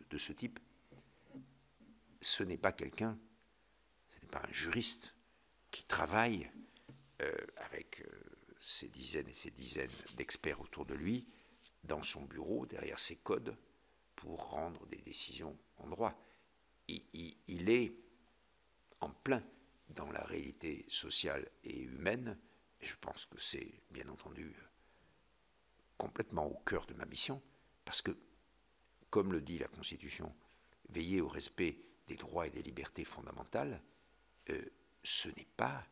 de ce type, ce n'est pas quelqu'un, ce n'est pas un juriste qui travaille avec ces dizaines et ces dizaines d'experts autour de lui, dans son bureau, derrière ses codes, pour rendre des décisions en droit. Il est en plein dans la réalité sociale et humaine, et je pense que c'est, bien entendu, complètement au cœur de ma mission, parce que, comme le dit la Constitution, veiller au respect des droits et des libertés fondamentales, ce n'est pas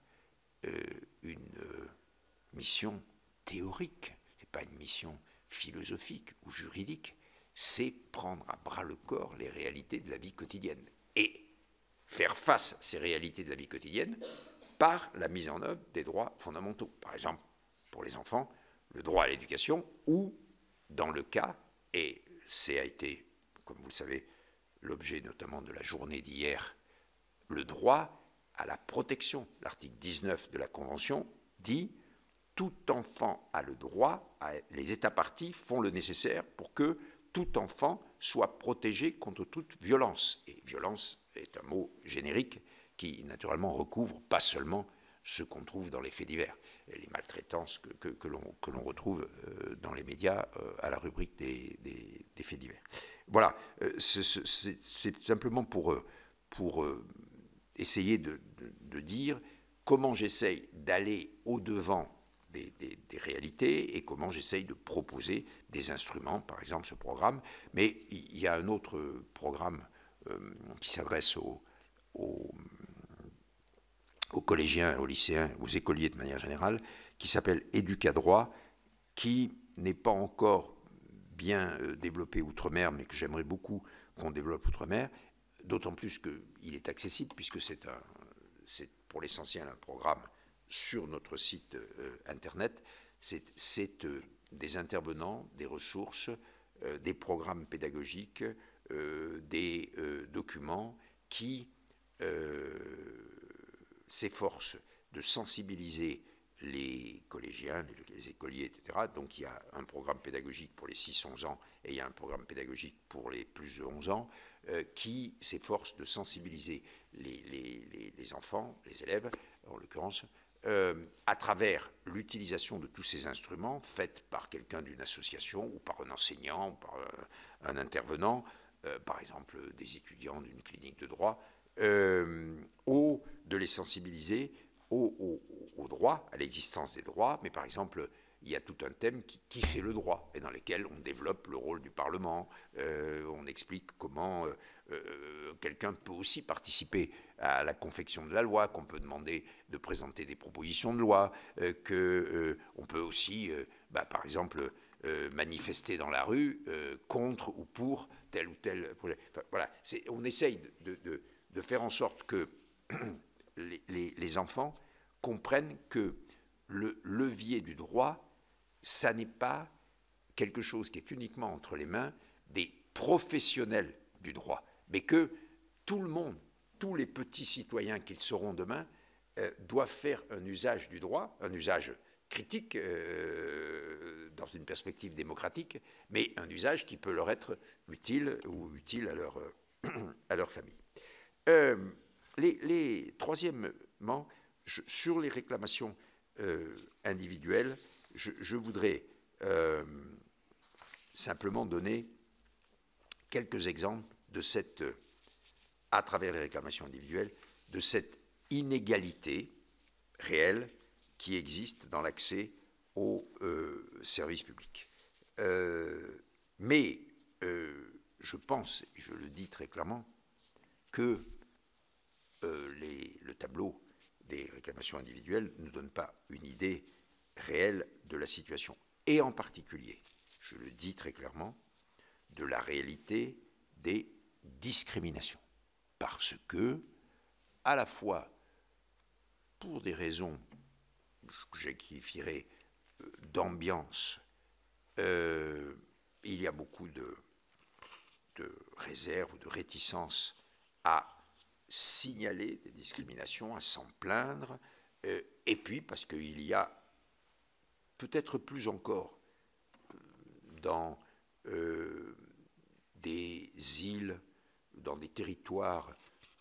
une mission théorique, ce n'est pas une mission philosophique ou juridique, c'est prendre à bras le corps les réalités de la vie quotidienne et faire face à ces réalités de la vie quotidienne par la mise en œuvre des droits fondamentaux. Par exemple, pour les enfants, le droit à l'éducation ou, dans le cas, et ça a été, comme vous le savez, l'objet notamment de la journée d'hier, le droit à la protection. L'article 19 de la Convention dit « Tout enfant a le droit, les États parties font le nécessaire pour que tout enfant soit protégé contre toute violence ». Et violence est un mot générique qui, naturellement, recouvre pas seulement ce qu'on trouve dans les faits divers, et les maltraitances que l'on retrouve dans les médias à la rubrique des faits divers. Voilà, c'est simplement pour essayer de dire comment j'essaye d'aller au-devant des réalités et comment j'essaye de proposer des instruments, par exemple ce programme. Mais il y a un autre programme qui s'adresse aux collégiens, aux lycéens, aux écoliers de manière générale, qui s'appelle Éducadroit, qui n'est pas encore bien développé outre-mer, mais que j'aimerais beaucoup qu'on développe outre-mer, d'autant plus qu'il est accessible, puisque c'est pour l'essentiel un programme sur notre site internet. C'est des intervenants, des ressources, des programmes pédagogiques, des documents qui s'efforcent de sensibiliser les collégiens, les écoliers, etc. Donc il y a un programme pédagogique pour les 6-11 ans et il y a un programme pédagogique pour les plus de 11 ans qui s'efforce de sensibiliser les enfants, les élèves en l'occurrence, à travers l'utilisation de tous ces instruments faits par quelqu'un d'une association ou par un enseignant ou par un intervenant, par exemple des étudiants d'une clinique de droit, ou de les sensibiliser au droit, à l'existence des droits, mais par exemple, il y a tout un thème qui fait le droit, et dans lequel on développe le rôle du Parlement, on explique comment quelqu'un peut aussi participer à la confection de la loi, qu'on peut demander de présenter des propositions de loi, qu'on peut aussi, par exemple, manifester dans la rue contre ou pour tel ou tel projet. Enfin, voilà, on essaye de faire en sorte que les enfants comprennent que le levier du droit, ça n'est pas quelque chose qui est uniquement entre les mains des professionnels du droit, mais que tout le monde, tous les petits citoyens qu'ils seront demain, doivent faire un usage du droit, un usage critique dans une perspective démocratique, mais un usage qui peut leur être utile ou utile à leur famille. Troisièmement, sur les réclamations individuelles, je voudrais simplement donner quelques exemples de à travers les réclamations individuelles, de cette inégalité réelle qui existe dans l'accès aux services publics. Mais je pense, et je le dis très clairement, que le tableau des réclamations individuelles ne donne pas une idée réelle de la situation. Et en particulier, je le dis très clairement, de la réalité des discriminations. Parce que, à la fois, pour des raisons, je qualifierais, d'ambiance, il y a beaucoup de réserves ou de réticences à signaler des discriminations, à s'en plaindre, et puis parce qu'il y a peut-être plus encore dans des îles, dans des territoires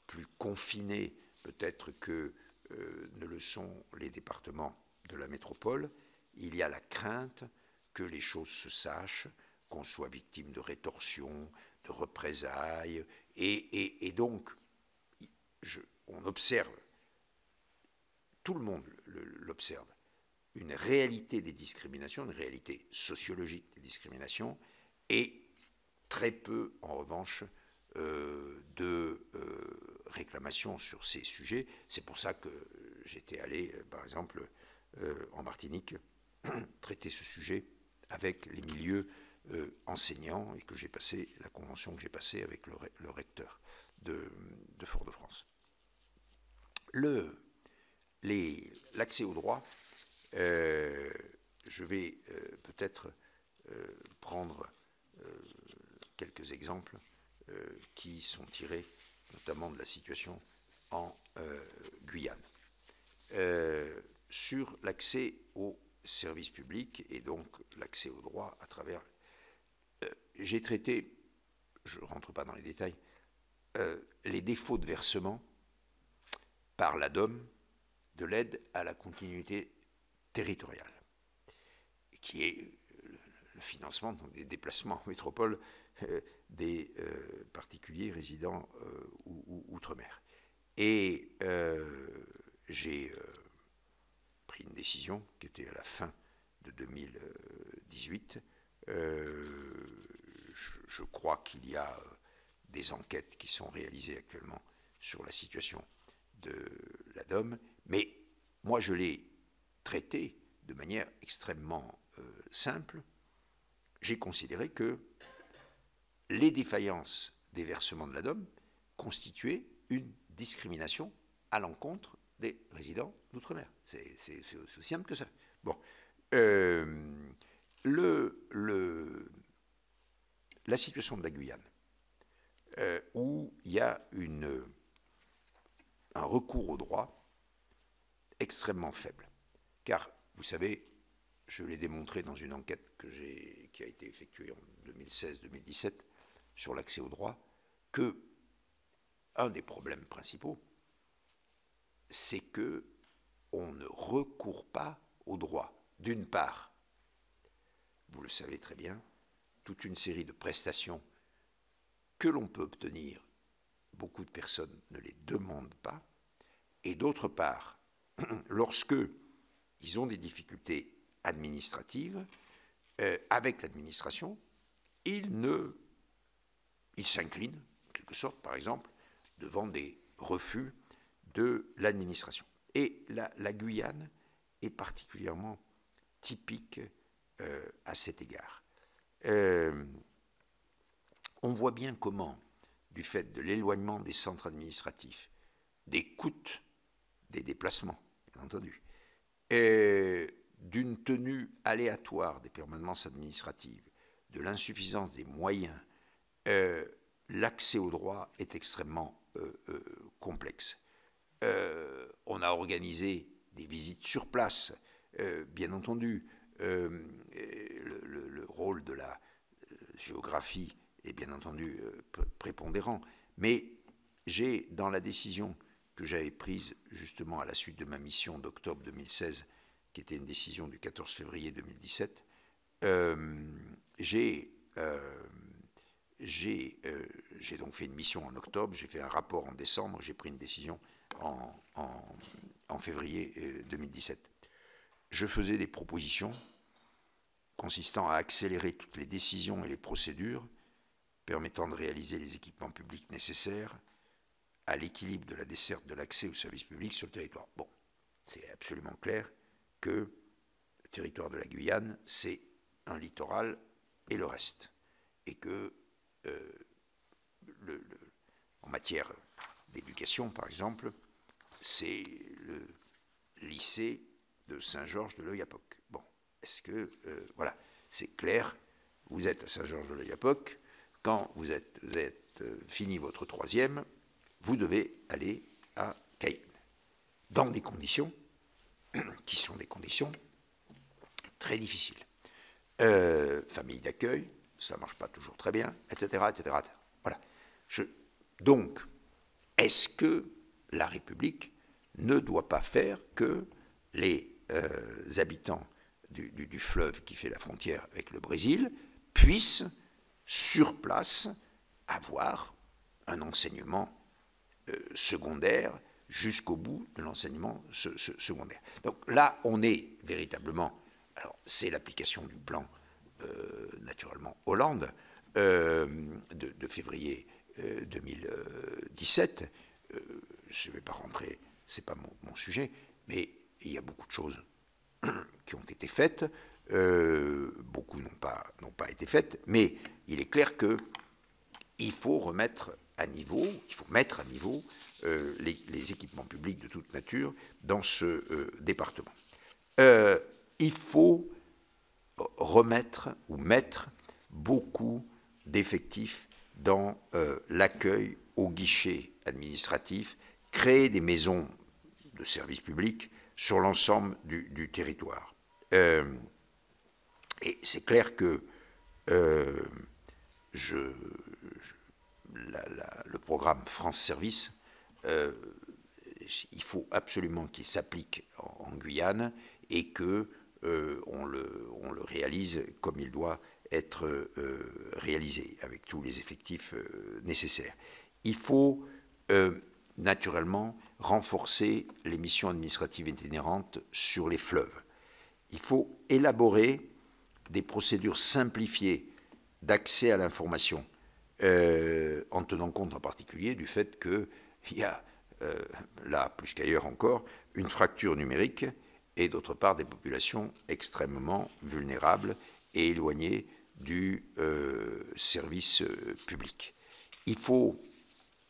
plus confinés peut-être que ne le sont les départements de la métropole, il y a la crainte que les choses se sachent, qu'on soit victime de rétorsions, de représailles, et donc on observe, tout le monde l'observe, une réalité des discriminations, une réalité sociologique des discriminations, et très peu, en revanche, de réclamations sur ces sujets. C'est pour ça que j'étais allé, par exemple, en Martinique, traiter ce sujet avec les milieux enseignants et que j'ai passé, la convention que j'ai passée avec le recteur de Fort-de-France. L'accès au droit, je vais peut-être prendre quelques exemples qui sont tirés notamment de la situation en Guyane. Sur l'accès aux services publics et donc l'accès aux droits à travers... j'ai traité, je ne rentre pas dans les détails, les défauts de versement par l'ADOM de l'aide à la continuité territoriale, qui est le financement donc, des déplacements en métropole des particuliers résidant outre-mer. Et j'ai pris une décision qui était à la fin de 2018. Je crois qu'il y a des enquêtes qui sont réalisées actuellement sur la situation de l'ADOM, mais moi je l'ai traité de manière extrêmement simple. J'ai considéré que les défaillances des versements de l'ADOM constituaient une discrimination à l'encontre des résidents d'outre-mer. C'est aussi simple que ça. Bon. La situation de la Guyane, où il y a un recours au droit extrêmement faible. Car, vous savez, je l'ai démontré dans une enquête qui a été effectuée en 2016-2017 sur l'accès au droit, que un des problèmes principaux, c'est que on ne recourt pas au droit. D'une part, vous le savez très bien, toute une série de prestations que l'on peut obtenir, beaucoup de personnes ne les demandent pas, et d'autre part, lorsque ils ont des difficultés administratives avec l'administration, ils s'inclinent, en quelque sorte, par exemple, devant des refus de l'administration. Et la Guyane est particulièrement typique à cet égard. On voit bien comment, du fait de l'éloignement des centres administratifs, des coûts des déplacements, bien entendu, d'une tenue aléatoire des permanences administratives, de l'insuffisance des moyens, l'accès au droit est extrêmement complexe. On a organisé des visites sur place, bien entendu, le rôle de la géographie est bien entendu prépondérant, mais j'ai, dans la décision que j'avais prise justement à la suite de ma mission d'octobre 2016, qui était une décision du 14 février 2017, j'ai donc fait une mission en octobre, j'ai fait un rapport en décembre, j'ai pris une décision en février 2017. Je faisais des propositions consistant à accélérer toutes les décisions et les procédures permettant de réaliser les équipements publics nécessaires à l'équilibre de la desserte de l'accès aux services publics sur le territoire. Bon, c'est absolument clair que le territoire de la Guyane, c'est un littoral et le reste. Et que, en matière d'éducation, par exemple, c'est le lycée de Saint-Georges de l'Oyapock. Bon, est-ce que, voilà, c'est clair, vous êtes à Saint-Georges de l'Oyapock, quand vous êtes fini votre troisième, vous devez aller à Cayenne, dans des conditions qui sont des conditions très difficiles. Famille d'accueil, ça ne marche pas toujours très bien, etc. etc. Voilà. Donc, est-ce que la République ne doit pas faire que les habitants du fleuve qui fait la frontière avec le Brésil puissent, sur place, avoir un enseignement secondaire jusqu'au bout de l'enseignement secondaire. Donc là, on est véritablement... Alors, c'est l'application du plan, naturellement, Hollande, de février 2017. Je ne vais pas rentrer, ce n'est pas mon sujet, mais il y a beaucoup de choses qui ont été faites, beaucoup n'ont pas été faites, mais il est clair qu'il faut remettre à niveau, il faut mettre à niveau les équipements publics de toute nature dans ce département. Il faut remettre ou mettre beaucoup d'effectifs dans l'accueil au guichet administratif, créer des maisons de service public sur l'ensemble du territoire. Et c'est clair que le programme France Service, il faut absolument qu'il s'applique en Guyane et que on le réalise comme il doit être réalisé, avec tous les effectifs nécessaires. Il faut naturellement renforcer les missions administratives itinérantes sur les fleuves. Il faut élaborer des procédures simplifiées d'accès à l'information, en tenant compte en particulier du fait qu'il y a, là plus qu'ailleurs encore, une fracture numérique et d'autre part des populations extrêmement vulnérables et éloignées du service public. Il faut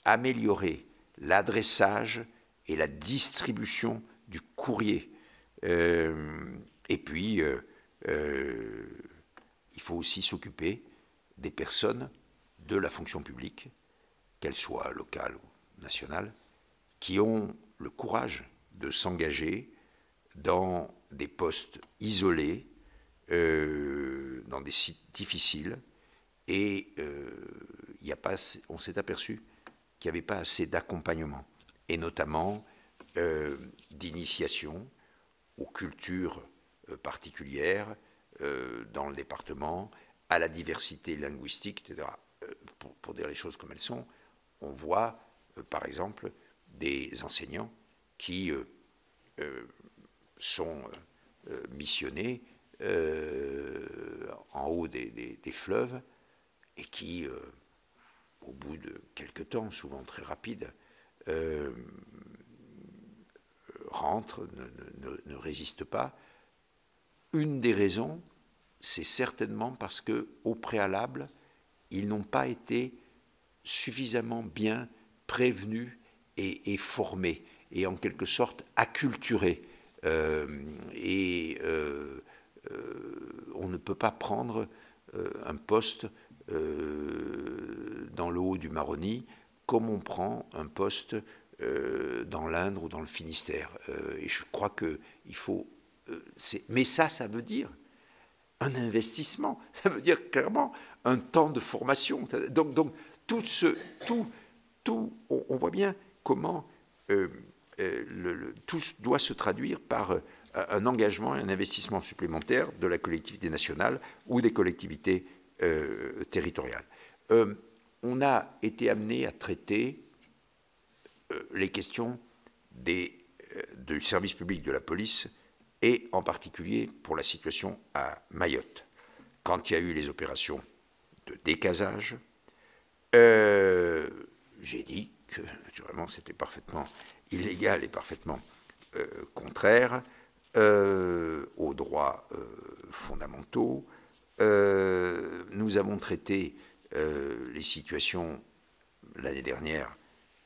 améliorer l'adressage et la distribution du courrier. Et puis, il faut aussi s'occuper des personnes de la fonction publique, qu'elles soient locales ou nationales, qui ont le courage de s'engager dans des postes isolés, dans des sites difficiles, et on s'est aperçu qu'il n'y avait pas assez d'accompagnement, et notamment d'initiation aux cultures particulières dans le département, à la diversité linguistique, etc. Pour dire les choses comme elles sont, on voit, par exemple, des enseignants qui sont missionnés en haut des fleuves et qui, au bout de quelques temps, souvent très rapide, rentrent, ne résistent pas. Une des raisons, c'est certainement parce qu'au préalable, ils n'ont pas été suffisamment bien prévenus et formés, et en quelque sorte acculturés. On ne peut pas prendre un poste dans le haut du Maroni comme on prend un poste dans l'Indre ou dans le Finistère. Et je crois qu'il faut... mais ça veut dire un investissement, ça veut dire clairement un temps de formation. Donc on voit bien comment tout doit se traduire par un engagement et un investissement supplémentaire de la collectivité nationale ou des collectivités territoriales. On a été amené à traiter les questions du service public de la police, et en particulier pour la situation à Mayotte. Quand il y a eu les opérations de décasage, j'ai dit que, naturellement, c'était parfaitement illégal et parfaitement contraire aux droits fondamentaux. Nous avons traité les situations l'année dernière,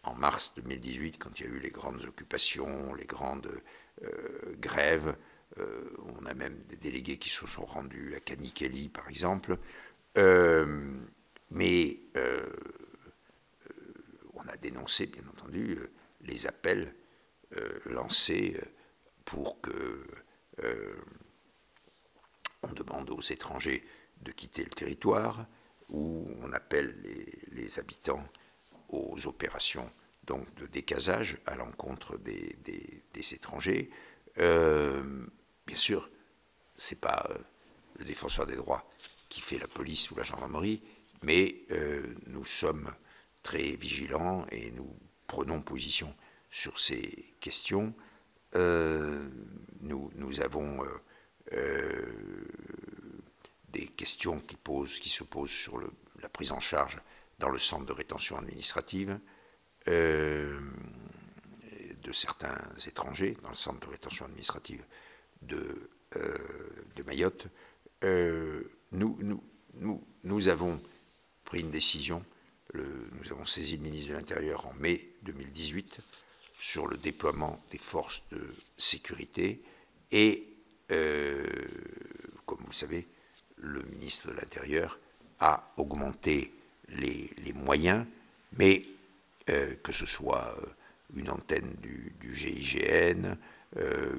en mars 2018, quand il y a eu les grandes occupations, les grandes grèves. On a même des délégués qui se sont rendus à Kanikeli, par exemple. Mais on a dénoncé, bien entendu, les appels lancés pour que on demande aux étrangers de quitter le territoire, où on appelle les habitants aux opérations donc de décasage à l'encontre des étrangers. Bien sûr, ce n'est pas le défenseur des droits qui fait la police ou la gendarmerie, mais nous sommes très vigilants et nous prenons position sur ces questions. Nous avons des questions qui se posent sur la prise en charge dans le centre de rétention administrative de certains étrangers dans le centre de rétention administrative de Mayotte. Nous avons pris une décision, nous avons saisi le ministre de l'Intérieur en mai 2018 sur le déploiement des forces de sécurité et, comme vous le savez, le ministre de l'Intérieur a augmenté les moyens, mais que ce soit une antenne du GIGN,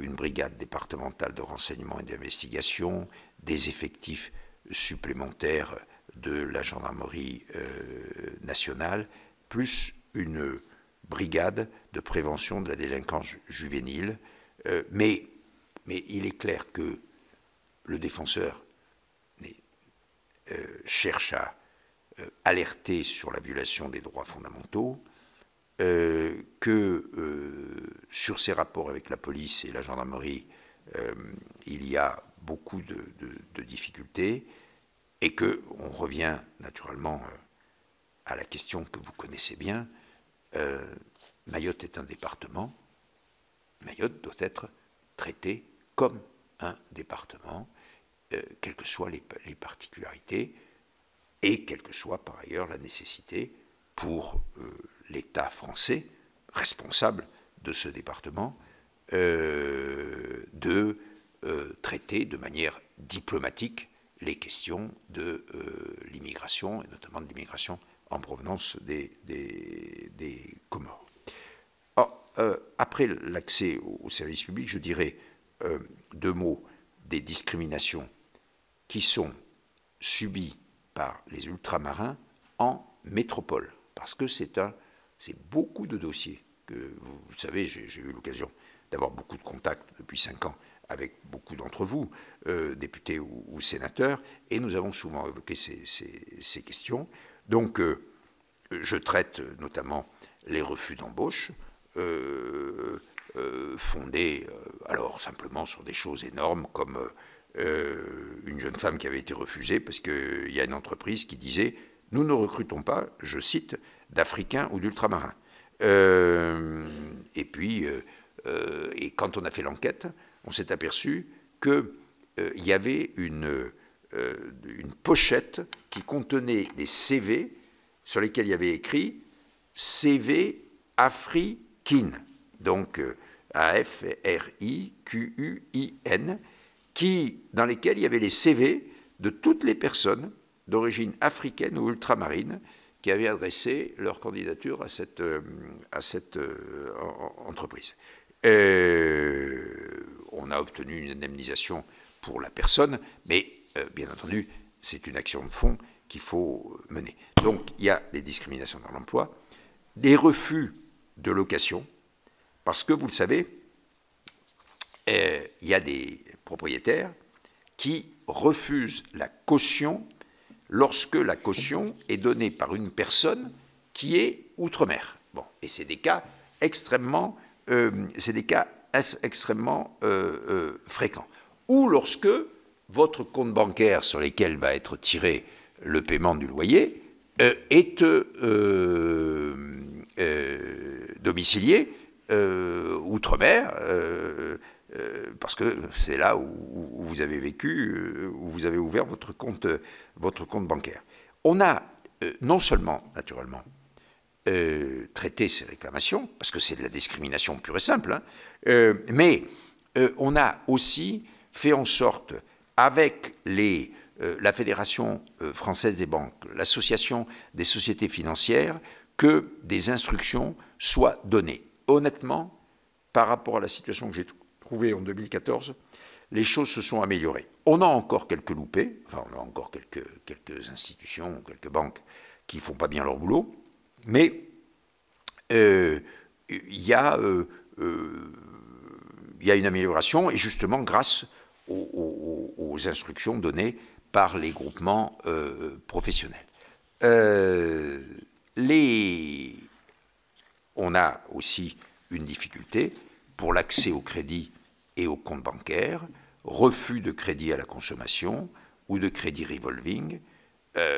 une brigade départementale de renseignement et d'investigation, des effectifs supplémentaires de la gendarmerie nationale, plus une brigade de prévention de la délinquance juvénile. Mais il est clair que le défenseur cherche à alerter sur la violation des droits fondamentaux, que sur ses rapports avec la police et la gendarmerie, il y a beaucoup de difficultés, et qu'on revient naturellement à la question que vous connaissez bien. Mayotte est un département. Mayotte doit être traité comme un département, quelles que soient les particularités, et quelle que soit par ailleurs la nécessité pour l'État français, responsable de ce département, de traiter de manière diplomatique les questions de l'immigration, et notamment de l'immigration en provenance des Comores. Après l'accès au service public, je dirais 2 mots des discriminations qui sont subies par les ultramarins en métropole, parce que c'est beaucoup de dossiers que, vous savez, j'ai eu l'occasion d'avoir beaucoup de contacts depuis 5 ans avec beaucoup d'entre vous, députés ou sénateurs, et nous avons souvent évoqué ces questions. Donc, je traite notamment les refus d'embauche, fondés, alors simplement sur des choses énormes, comme une jeune femme qui avait été refusée parce qu'il y a une entreprise qui disait « Nous ne recrutons pas, je cite, d'Africains ou d'Ultramarins ». Et puis, et quand on a fait l'enquête, on s'est aperçu qu'il y avait une pochette qui contenait des CV sur lesquels il y avait écrit « CV Afrikin », donc A-F-R-I-Q-U-I-N, dans lesquels il y avait les CV de toutes les personnes d'origine africaine ou ultramarine qui avaient adressé leur candidature à cette entreprise. On a obtenu une indemnisation pour la personne, mais bien entendu, c'est une action de fond qu'il faut mener. Donc, il y a des discriminations dans l'emploi, des refus de location, parce que, vous le savez, il y a des propriétaires qui refusent la caution lorsque la caution est donnée par une personne qui est outre-mer. Bon, et c'est des cas extrêmement, fréquents. Ou lorsque votre compte bancaire sur lequel va être tiré le paiement du loyer est domicilié outre-mer, parce que c'est là où vous avez vécu, où vous avez ouvert votre compte bancaire. On a non seulement, naturellement, traité ces réclamations, parce que c'est de la discrimination pure et simple, hein, mais on a aussi fait en sorte, avec la Fédération française des banques, l'Association des sociétés financières, que des instructions soient données. Honnêtement, par rapport à la situation que j'ai trouvée en 2014, les choses se sont améliorées. On a encore quelques loupés, enfin on a encore quelques institutions, quelques banques qui ne font pas bien leur boulot, mais il y a une amélioration, et justement grâce aux instructions données par les groupements professionnels. On a aussi une difficulté pour l'accès au crédit et au compte bancaire, refus de crédit à la consommation ou de crédit revolving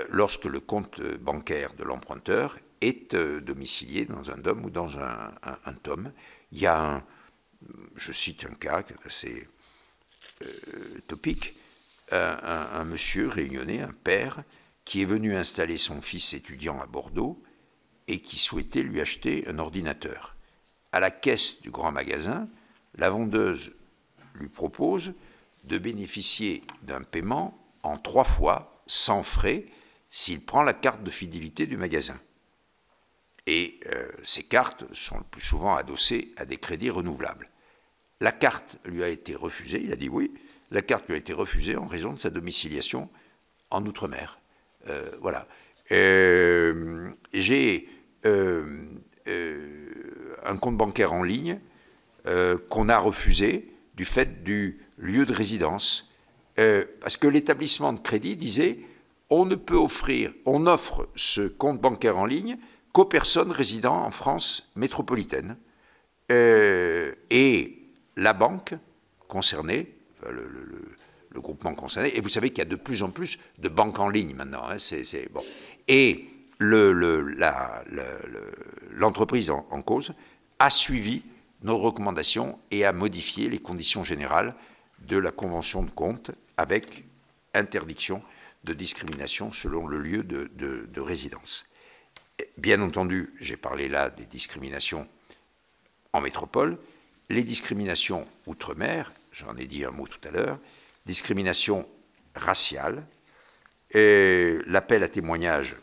lorsque le compte bancaire de l'emprunteur est domicilié dans un DOM ou dans un TOM. Il y a je cite un cas assez topique, un monsieur réunionnais, un père, qui est venu installer son fils étudiant à Bordeaux et qui souhaitait lui acheter un ordinateur. À la caisse du grand magasin, la vendeuse lui propose de bénéficier d'un paiement en 3 fois, sans frais, s'il prend la carte de fidélité du magasin. Et ces cartes sont le plus souvent adossées à des crédits renouvelables. La carte lui a été refusée, il a dit oui, la carte lui a été refusée en raison de sa domiciliation en Outre-mer. Voilà. J'ai un compte bancaire en ligne qu'on a refusé du fait du lieu de résidence, parce que l'établissement de crédit disait on ne peut offrir, on offre ce compte bancaire en ligne qu'aux personnes résidant en France métropolitaine. Et la banque concernée, le groupement concerné, et vous savez qu'il y a de plus en plus de banques en ligne maintenant, hein, bon. Et l'entreprise en cause a suivi nos recommandations et a modifié les conditions générales de la convention de compte avec interdiction de discrimination selon le lieu de résidence. Bien entendu, j'ai parlé là des discriminations en métropole, les discriminations outre-mer, j'en ai dit un mot tout à l'heure, discrimination raciale, et l'appel à témoignage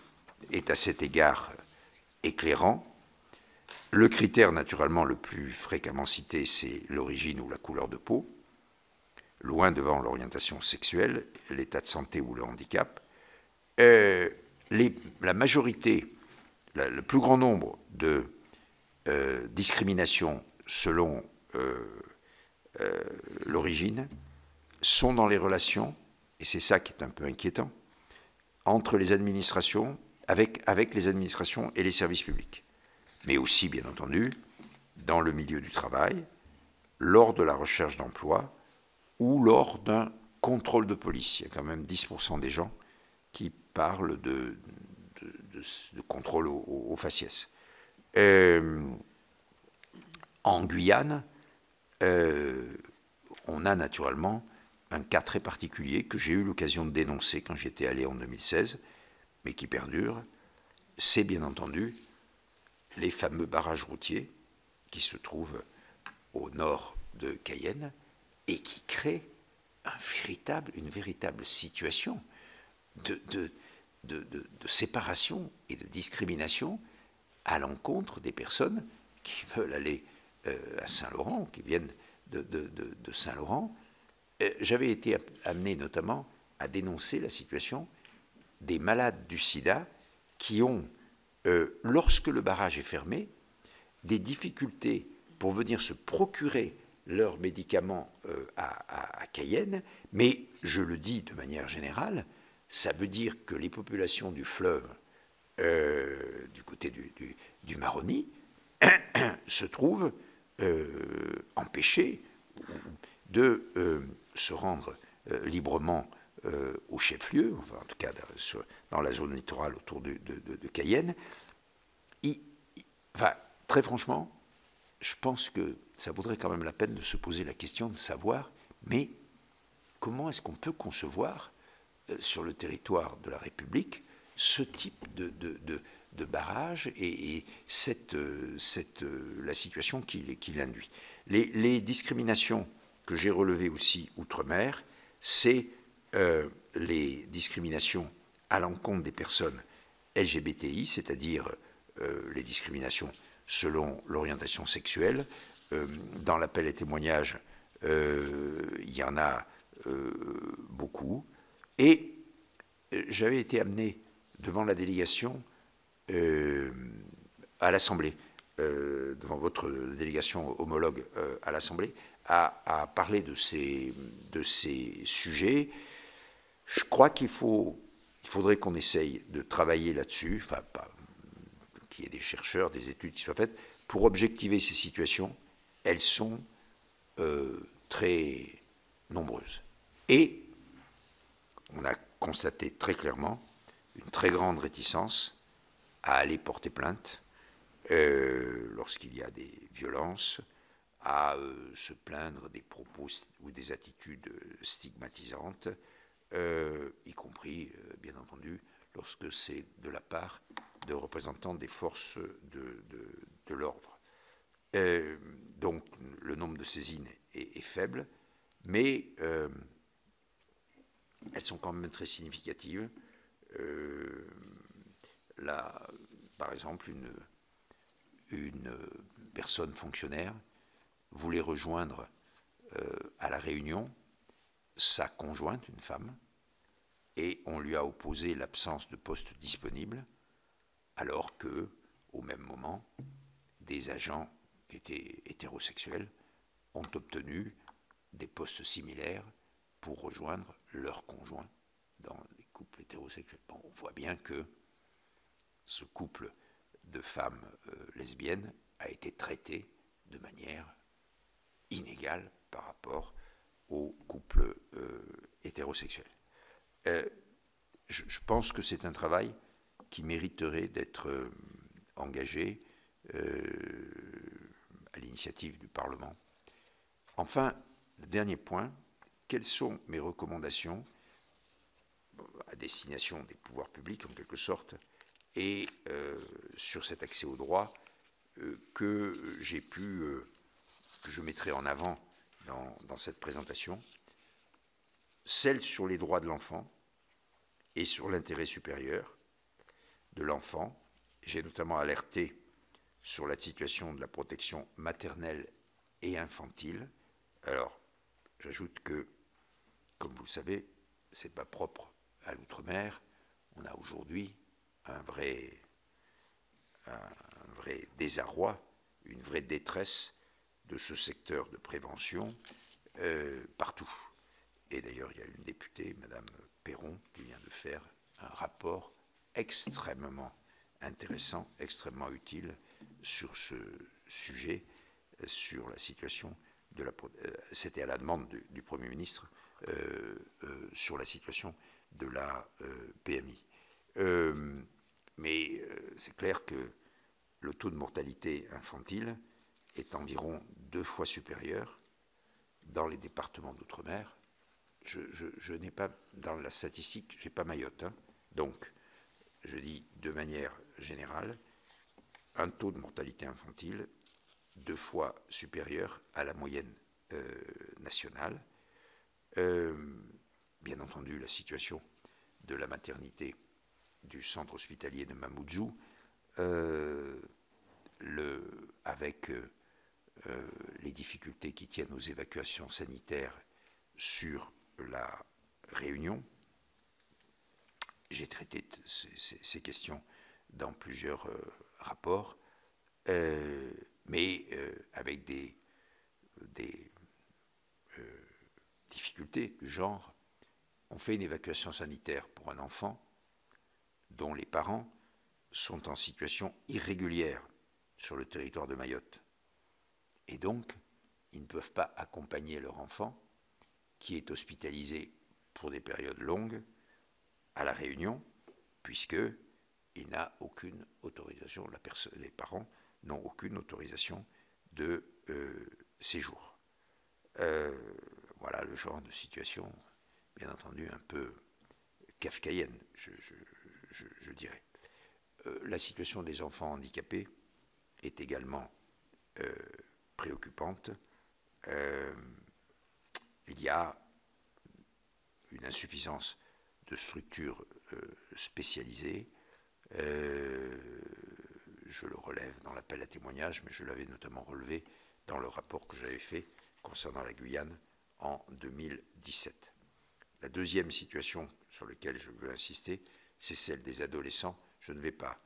est à cet égard éclairant. Le critère naturellement le plus fréquemment cité, c'est l'origine ou la couleur de peau, loin devant l'orientation sexuelle, l'état de santé ou le handicap. La majorité, le plus grand nombre de discriminations selon l'origine sont dans les relations, et c'est ça qui est un peu inquiétant, entre les administrations, avec les administrations et les services publics, mais aussi, bien entendu, dans le milieu du travail, lors de la recherche d'emploi ou lors d'un contrôle de police. Il y a quand même 10% des gens qui parlent de contrôle au faciès. En Guyane, on a naturellement un cas très particulier que j'ai eu l'occasion de dénoncer quand j'étais allé en 2016, mais qui perdure, c'est bien entendu les fameux barrages routiers qui se trouvent au nord de Cayenne et qui créent une véritable situation de séparation et de discrimination à l'encontre des personnes qui veulent aller à Saint-Laurent, qui viennent de Saint-Laurent. J'avais été amené notamment à dénoncer la situation des malades du sida qui ont, lorsque le barrage est fermé, des difficultés pour venir se procurer leurs médicaments à Cayenne, mais je le dis de manière générale, ça veut dire que les populations du fleuve, du côté du Maroni, se trouvent empêchés de se rendre librement au chef-lieu, enfin, en tout cas dans la zone littorale autour de Cayenne. Enfin, très franchement, je pense que ça vaudrait quand même la peine de se poser la question de savoir, mais comment est-ce qu'on peut concevoir sur le territoire de la République ce type de barrage et la situation qu'il induit. Les discriminations que j'ai relevées aussi outre-mer, c'est les discriminations à l'encontre des personnes LGBTI, c'est-à-dire les discriminations selon l'orientation sexuelle. Dans l'appel et témoignage, il y en a beaucoup. Et j'avais été amené devant la délégation à l'Assemblée, devant votre délégation homologue à l'Assemblée, à parler de ces sujets. Je crois qu'il faudrait qu'on essaye de travailler là-dessus, enfin, qu'il y ait des chercheurs, des études qui soient faites, pour objectiver ces situations. Elles sont très nombreuses. Et on a constaté très clairement une très grande réticence à aller porter plainte lorsqu'il y a des violences, à se plaindre des propos ou des attitudes stigmatisantes, y compris, bien entendu, lorsque c'est de la part de représentants des forces de l'ordre. Donc, le nombre de saisines est faible, mais elles sont quand même très significatives. Là, par exemple, une personne fonctionnaire voulait rejoindre à La Réunion sa conjointe, une femme, et on lui a opposé l'absence de poste disponible, alors que, au même moment, des agents qui étaient hétérosexuels ont obtenu des postes similaires pour rejoindre leurs conjoints dans les couples hétérosexuels. Bon, on voit bien que ce couple de femmes lesbiennes a été traité de manière inégale par rapport aux couples hétérosexuels. Je pense que c'est un travail qui mériterait d'être engagé à l'initiative du Parlement. Enfin, le dernier point, quelles sont mes recommandations à destination des pouvoirs publics, en quelque sorte, et sur cet accès au droit que je mettrai en avant dans cette présentation, celle sur les droits de l'enfant et sur l'intérêt supérieur de l'enfant. J'ai notamment alerté sur la situation de la protection maternelle et infantile. Alors, j'ajoute que, comme vous le savez, ce n'est pas propre à l'outre-mer. On a aujourd'hui un vrai désarroi, une vraie détresse de ce secteur de prévention partout. Et d'ailleurs, il y a une députée, Madame Perron, qui vient de faire un rapport extrêmement intéressant, extrêmement utile sur ce sujet, sur la situation de la... C'était à la demande du Premier ministre, sur la situation de la PMI. Mais c'est clair que le taux de mortalité infantile est environ 2 fois supérieur dans les départements d'outre-mer. Je n'ai pas, dans la statistique, je n'ai pas Mayotte. Donc, je dis de manière générale, un taux de mortalité infantile 2 fois supérieur à la moyenne nationale. Bien entendu, la situation de la maternité du centre hospitalier de Mamoudzou, avec les difficultés qui tiennent aux évacuations sanitaires sur la Réunion. J'ai traité ces questions dans plusieurs rapports, mais avec des difficultés du genre, on fait une évacuation sanitaire pour un enfant dont les parents sont en situation irrégulière sur le territoire de Mayotte. Et donc, ils ne peuvent pas accompagner leur enfant, qui est hospitalisé pour des périodes longues, à La Réunion, puisqu'il n'a aucune autorisation, les parents n'ont aucune autorisation de séjour. Voilà le genre de situation, bien entendu, un peu kafkaïenne, je dirais. La situation des enfants handicapés est également préoccupante. Il y a une insuffisance de structures spécialisées. Je le relève dans l'appel à témoignage, mais je l'avais notamment relevé dans le rapport que j'avais fait concernant la Guyane en 2017. La deuxième situation sur laquelle je veux insister, c'est celle des adolescents. Je ne vais pas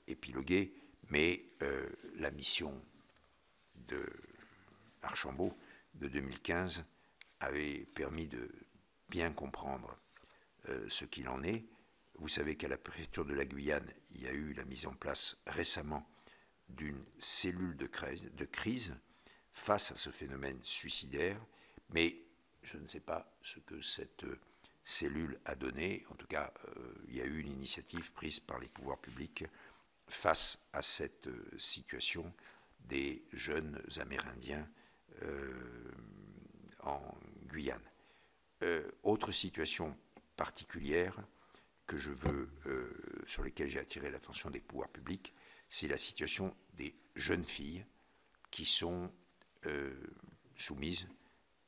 épiloguer, mais la mission de Archambault de 2015 avait permis de bien comprendre ce qu'il en est. Vous savez qu'à la préfecture de la Guyane, il y a eu la mise en place récemment d'une cellule de crise face à ce phénomène suicidaire, mais je ne sais pas ce que cette cellule a donné. En tout cas, il y a eu une initiative prise par les pouvoirs publics face à cette situation des jeunes Amérindiens en Guyane. Autre situation particulière que je veux, sur laquelle j'ai attiré l'attention des pouvoirs publics, c'est la situation des jeunes filles qui sont soumises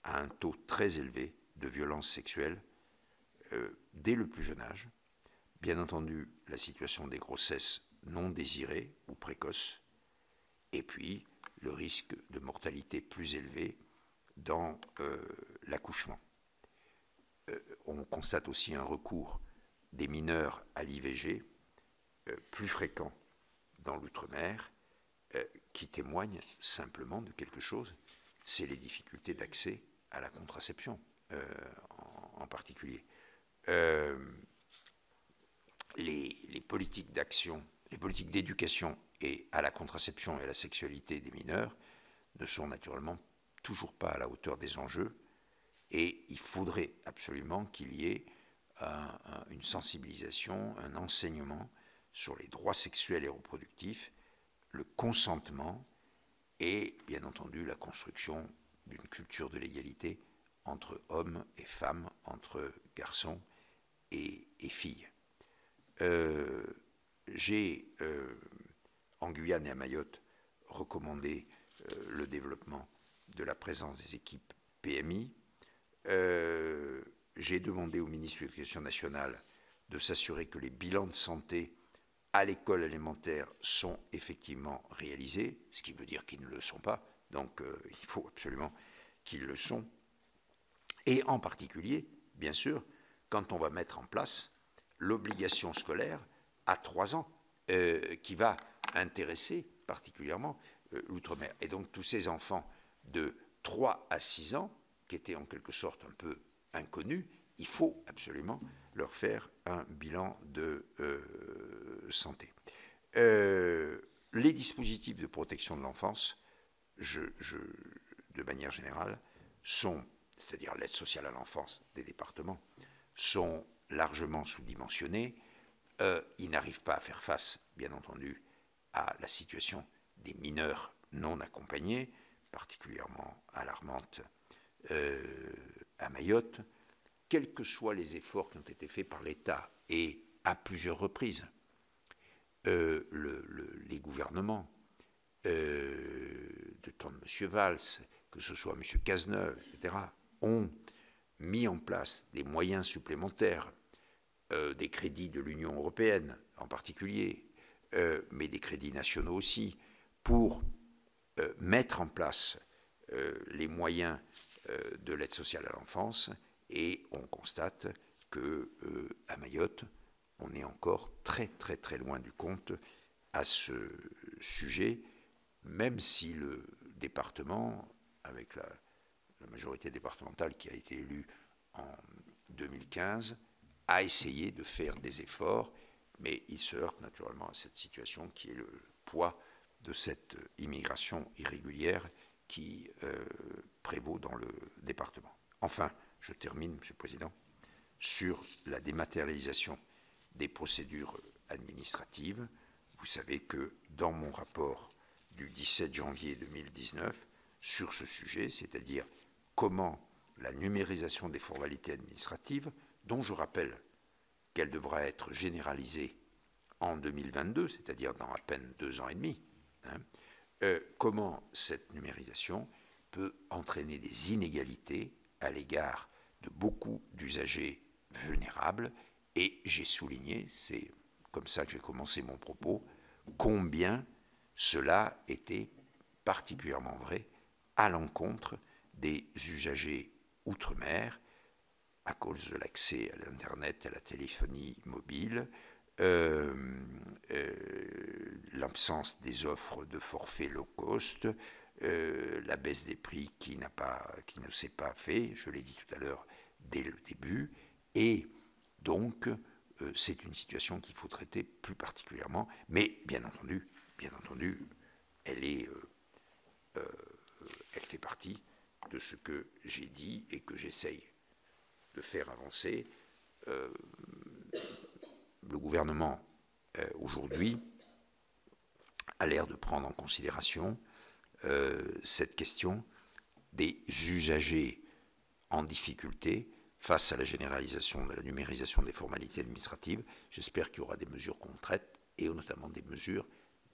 à un taux très élevé de violences sexuelles dès le plus jeune âge, bien entendu la situation des grossesses non désirées ou précoces, et puis le risque de mortalité plus élevé dans l'accouchement. On constate aussi un recours des mineurs à l'IVG plus fréquent dans l'outre-mer, qui témoigne simplement de quelque chose, c'est les difficultés d'accès à la contraception en particulier. Les politiques d'action, les politiques d'éducation et à la contraception et à la sexualité des mineurs ne sont naturellement toujours pas à la hauteur des enjeux, et il faudrait absolument qu'il y ait une sensibilisation, un enseignement sur les droits sexuels et reproductifs, le consentement et bien entendu la construction d'une culture de l'égalité entre hommes et femmes, entre garçons et filles. J'ai, en Guyane et à Mayotte, recommandé le développement de la présence des équipes PMI. J'ai demandé au ministre de l'Éducation nationale de s'assurer que les bilans de santé à l'école élémentaire sont effectivement réalisés, ce qui veut dire qu'ils ne le sont pas, donc il faut absolument qu'ils le sont. Et en particulier, bien sûr, quand on va mettre en place l'obligation scolaire à 3 ans, qui va intéresser particulièrement l'outre-mer. Et donc tous ces enfants de 3 à 6 ans, qui étaient en quelque sorte un peu inconnus, il faut absolument leur faire un bilan de santé. Les dispositifs de protection de l'enfance, de manière générale, sont, c'est-à-dire l'aide sociale à l'enfance des départements, sont largement sous-dimensionnés. Ils n'arrivent pas à faire face, bien entendu, à la situation des mineurs non accompagnés, particulièrement alarmante à Mayotte, quels que soient les efforts qui ont été faits par l'État et à plusieurs reprises. Les gouvernements de temps de M. Valls, que ce soit M. Cazeneuve, etc., ont mis en place des moyens supplémentaires, des crédits de l'Union européenne en particulier, mais des crédits nationaux aussi, pour mettre en place les moyens de l'aide sociale à l'enfance, et on constate qu'à Mayotte, on est encore très très très loin du compte à ce sujet, même si le département, avec la majorité départementale qui a été élue en 2015, a essayé de faire des efforts, mais il se heurte naturellement à cette situation qui est le poids de cette immigration irrégulière qui prévaut dans le département. Enfin, je termine, Monsieur le Président, sur la dématérialisation des procédures administratives. Vous savez que dans mon rapport du 17 janvier 2019 sur ce sujet, c'est-à-dire comment la numérisation des formalités administratives, dont je rappelle qu'elle devra être généralisée en 2022, c'est-à-dire dans à peine 2 ans et demi, comment cette numérisation peut entraîner des inégalités à l'égard de beaucoup d'usagers vulnérables. Et j'ai souligné, c'est comme ça que j'ai commencé mon propos, combien cela était particulièrement vrai à l'encontre des usagers outre-mer, à cause de l'accès à l'Internet, à la téléphonie mobile, l'absence des offres de forfait low cost, la baisse des prix qui ne s'est pas fait, je l'ai dit tout à l'heure, dès le début, et donc c'est une situation qu'il faut traiter plus particulièrement, mais bien entendu, elle fait partie de ce que j'ai dit et que j'essaye de faire avancer. Le gouvernement, aujourd'hui, a l'air de prendre en considération cette question des usagers en difficulté face à la généralisation de la numérisation des formalités administratives. J'espère qu'il y aura des mesures concrètes et notamment des mesures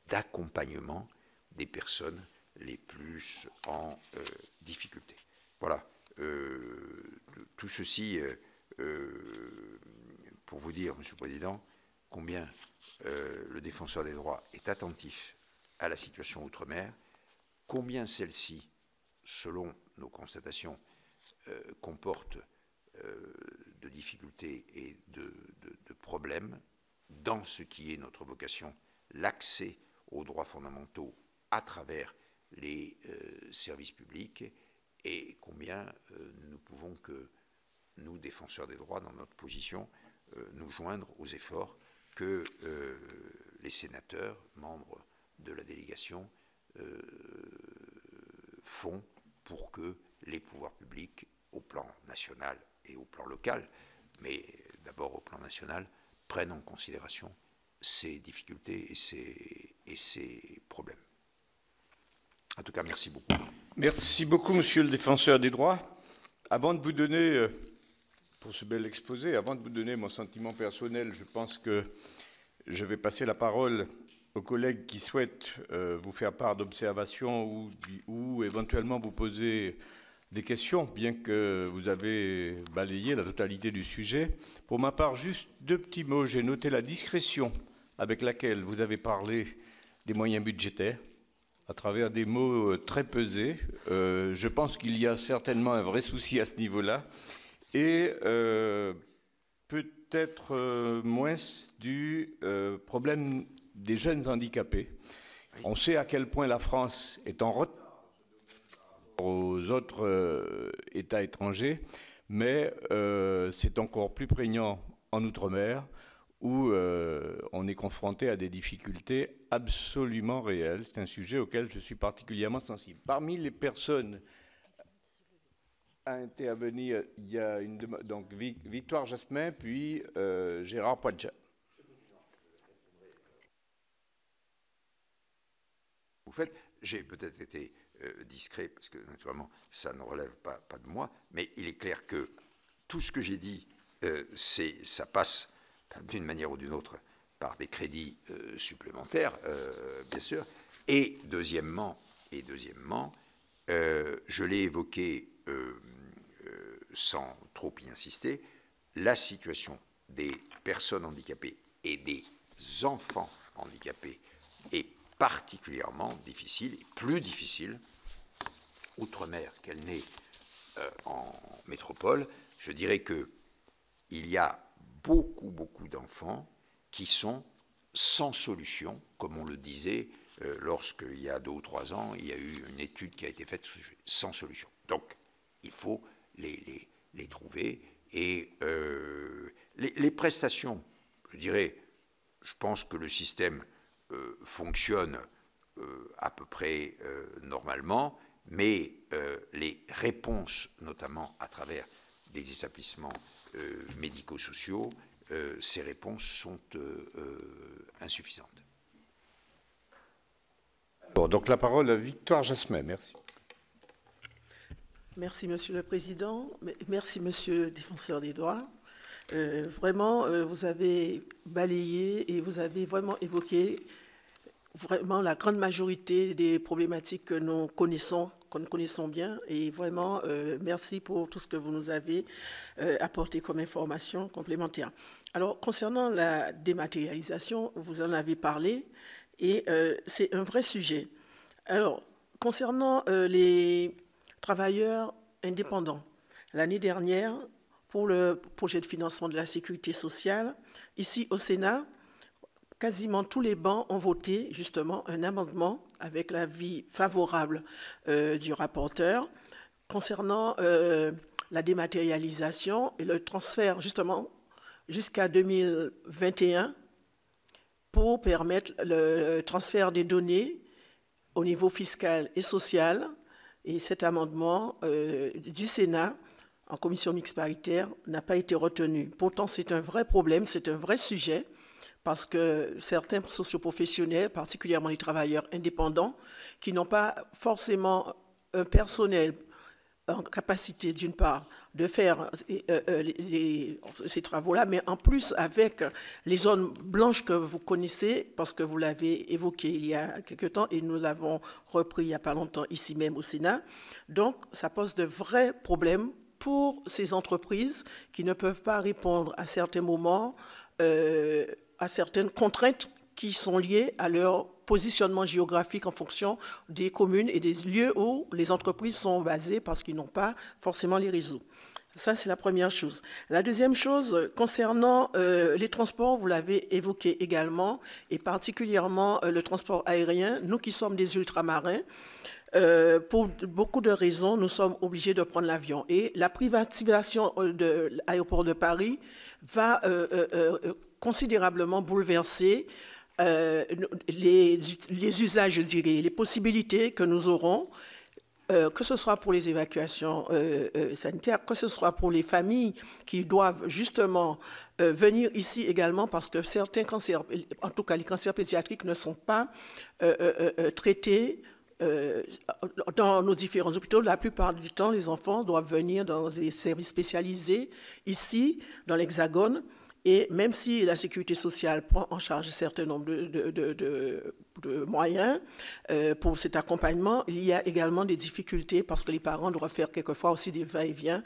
d'accompagnement des personnes les plus en difficulté. Voilà. Tout ceci, pour vous dire, Monsieur le Président, combien le défenseur des droits est attentif à la situation outre-mer, combien celle-ci, selon nos constatations, comporte de difficultés et de problèmes dans ce qui est notre vocation, l'accès aux droits fondamentaux à travers les services publics, et combien nous pouvons que nous, défenseurs des droits, dans notre position, nous joindre aux efforts que les sénateurs, membres de la délégation, font pour que les pouvoirs publics, au plan national et au plan local, mais d'abord au plan national, prennent en considération ces difficultés et ces problèmes. En tout cas, merci beaucoup. Merci beaucoup, monsieur le défenseur des droits. Avant de vous donner, pour ce bel exposé, avant de vous donner mon sentiment personnel, je pense que je vais passer la parole aux collègues qui souhaitent vous faire part d'observations ou éventuellement vous poser des questions, bien que vous avez balayé la totalité du sujet. Pour ma part, juste deux petits mots. J'ai noté la discrétion avec laquelle vous avez parlé des moyens budgétaires, à travers des mots très pesés. Je pense qu'il y a certainement un vrai souci à ce niveau-là. Et peut-être moins du problème des jeunes handicapés. On sait à quel point la France est en retard aux autres États étrangers, mais c'est encore plus prégnant en Outre-mer, où on est confronté à des difficultés absolument réelles. C'est un sujet auquel je suis particulièrement sensible. Parmi les personnes à intervenir, il y a donc Victoire Jasmin, puis Gérard Poitja. Vous faites, j'ai peut-être été discret, parce que naturellement, ça ne relève pas de moi, mais il est clair que tout ce que j'ai dit, ça passe d'une manière ou d'une autre par des crédits supplémentaires, bien sûr. Et deuxièmement, je l'ai évoqué sans trop y insister, la situation des personnes handicapées et des enfants handicapés est particulièrement difficile, et plus difficile outre-mer qu'elle n'est en métropole. Je dirais qu'il y a beaucoup d'enfants qui sont sans solution, comme on le disait lorsqu'il y a 2 ou 3 ans, il y a eu une étude qui a été faite sans solution. Donc, il faut les trouver. Et les prestations, je dirais, je pense que le système fonctionne à peu près normalement, mais les réponses, notamment à travers des établissements médico-sociaux, ces réponses sont insuffisantes. Bon, donc la parole à Victoire Jasmin, merci. Merci, Monsieur le Président. Merci, Monsieur le Défenseur des droits. Vraiment, vous avez balayé et vous avez vraiment évoqué vraiment la grande majorité des problématiques que nous connaissons bien. Et vraiment, merci pour tout ce que vous nous avez apporté comme information complémentaire. Alors, concernant la dématérialisation, vous en avez parlé et c'est un vrai sujet. Alors, concernant les travailleurs indépendants, l'année dernière, pour le projet de financement de la sécurité sociale, ici au Sénat, quasiment tous les bancs ont voté justement un amendement avec l'avis favorable du rapporteur concernant la dématérialisation et le transfert justement jusqu'à 2021 pour permettre le transfert des données au niveau fiscal et social. Et cet amendement du Sénat en commission mixte paritaire n'a pas été retenu. Pourtant, c'est un vrai problème, c'est un vrai sujet, parce que certains socioprofessionnels, particulièrement les travailleurs indépendants, qui n'ont pas forcément un personnel en capacité, d'une part, de faire ces travaux-là, mais en plus avec les zones blanches que vous connaissez, parce que vous l'avez évoqué il y a quelque temps, et nous l'avons repris il n'y a pas longtemps ici même au Sénat. Donc, ça pose de vrais problèmes pour ces entreprises qui ne peuvent pas répondre à certains moments à certaines contraintes qui sont liées à leur positionnement géographique en fonction des communes et des lieux où les entreprises sont basées parce qu'ils n'ont pas forcément les réseaux. Ça, c'est la première chose. La deuxième chose, concernant les transports, vous l'avez évoqué également, et particulièrement le transport aérien, nous qui sommes des ultramarins, pour beaucoup de raisons, nous sommes obligés de prendre l'avion. Et la privatisation de l'aéroport de Paris va considérablement bouleverser les usages, je dirais, les possibilités que nous aurons, que ce soit pour les évacuations sanitaires, que ce soit pour les familles qui doivent justement venir ici également parce que certains cancers, en tout cas les cancers pédiatriques, ne sont pas traités dans nos différents hôpitaux. La plupart du temps, les enfants doivent venir dans des services spécialisés ici, dans l'Hexagone. Et même si la sécurité sociale prend en charge un certain nombre de moyens pour cet accompagnement, il y a également des difficultés parce que les parents doivent faire quelquefois aussi des va-et-vient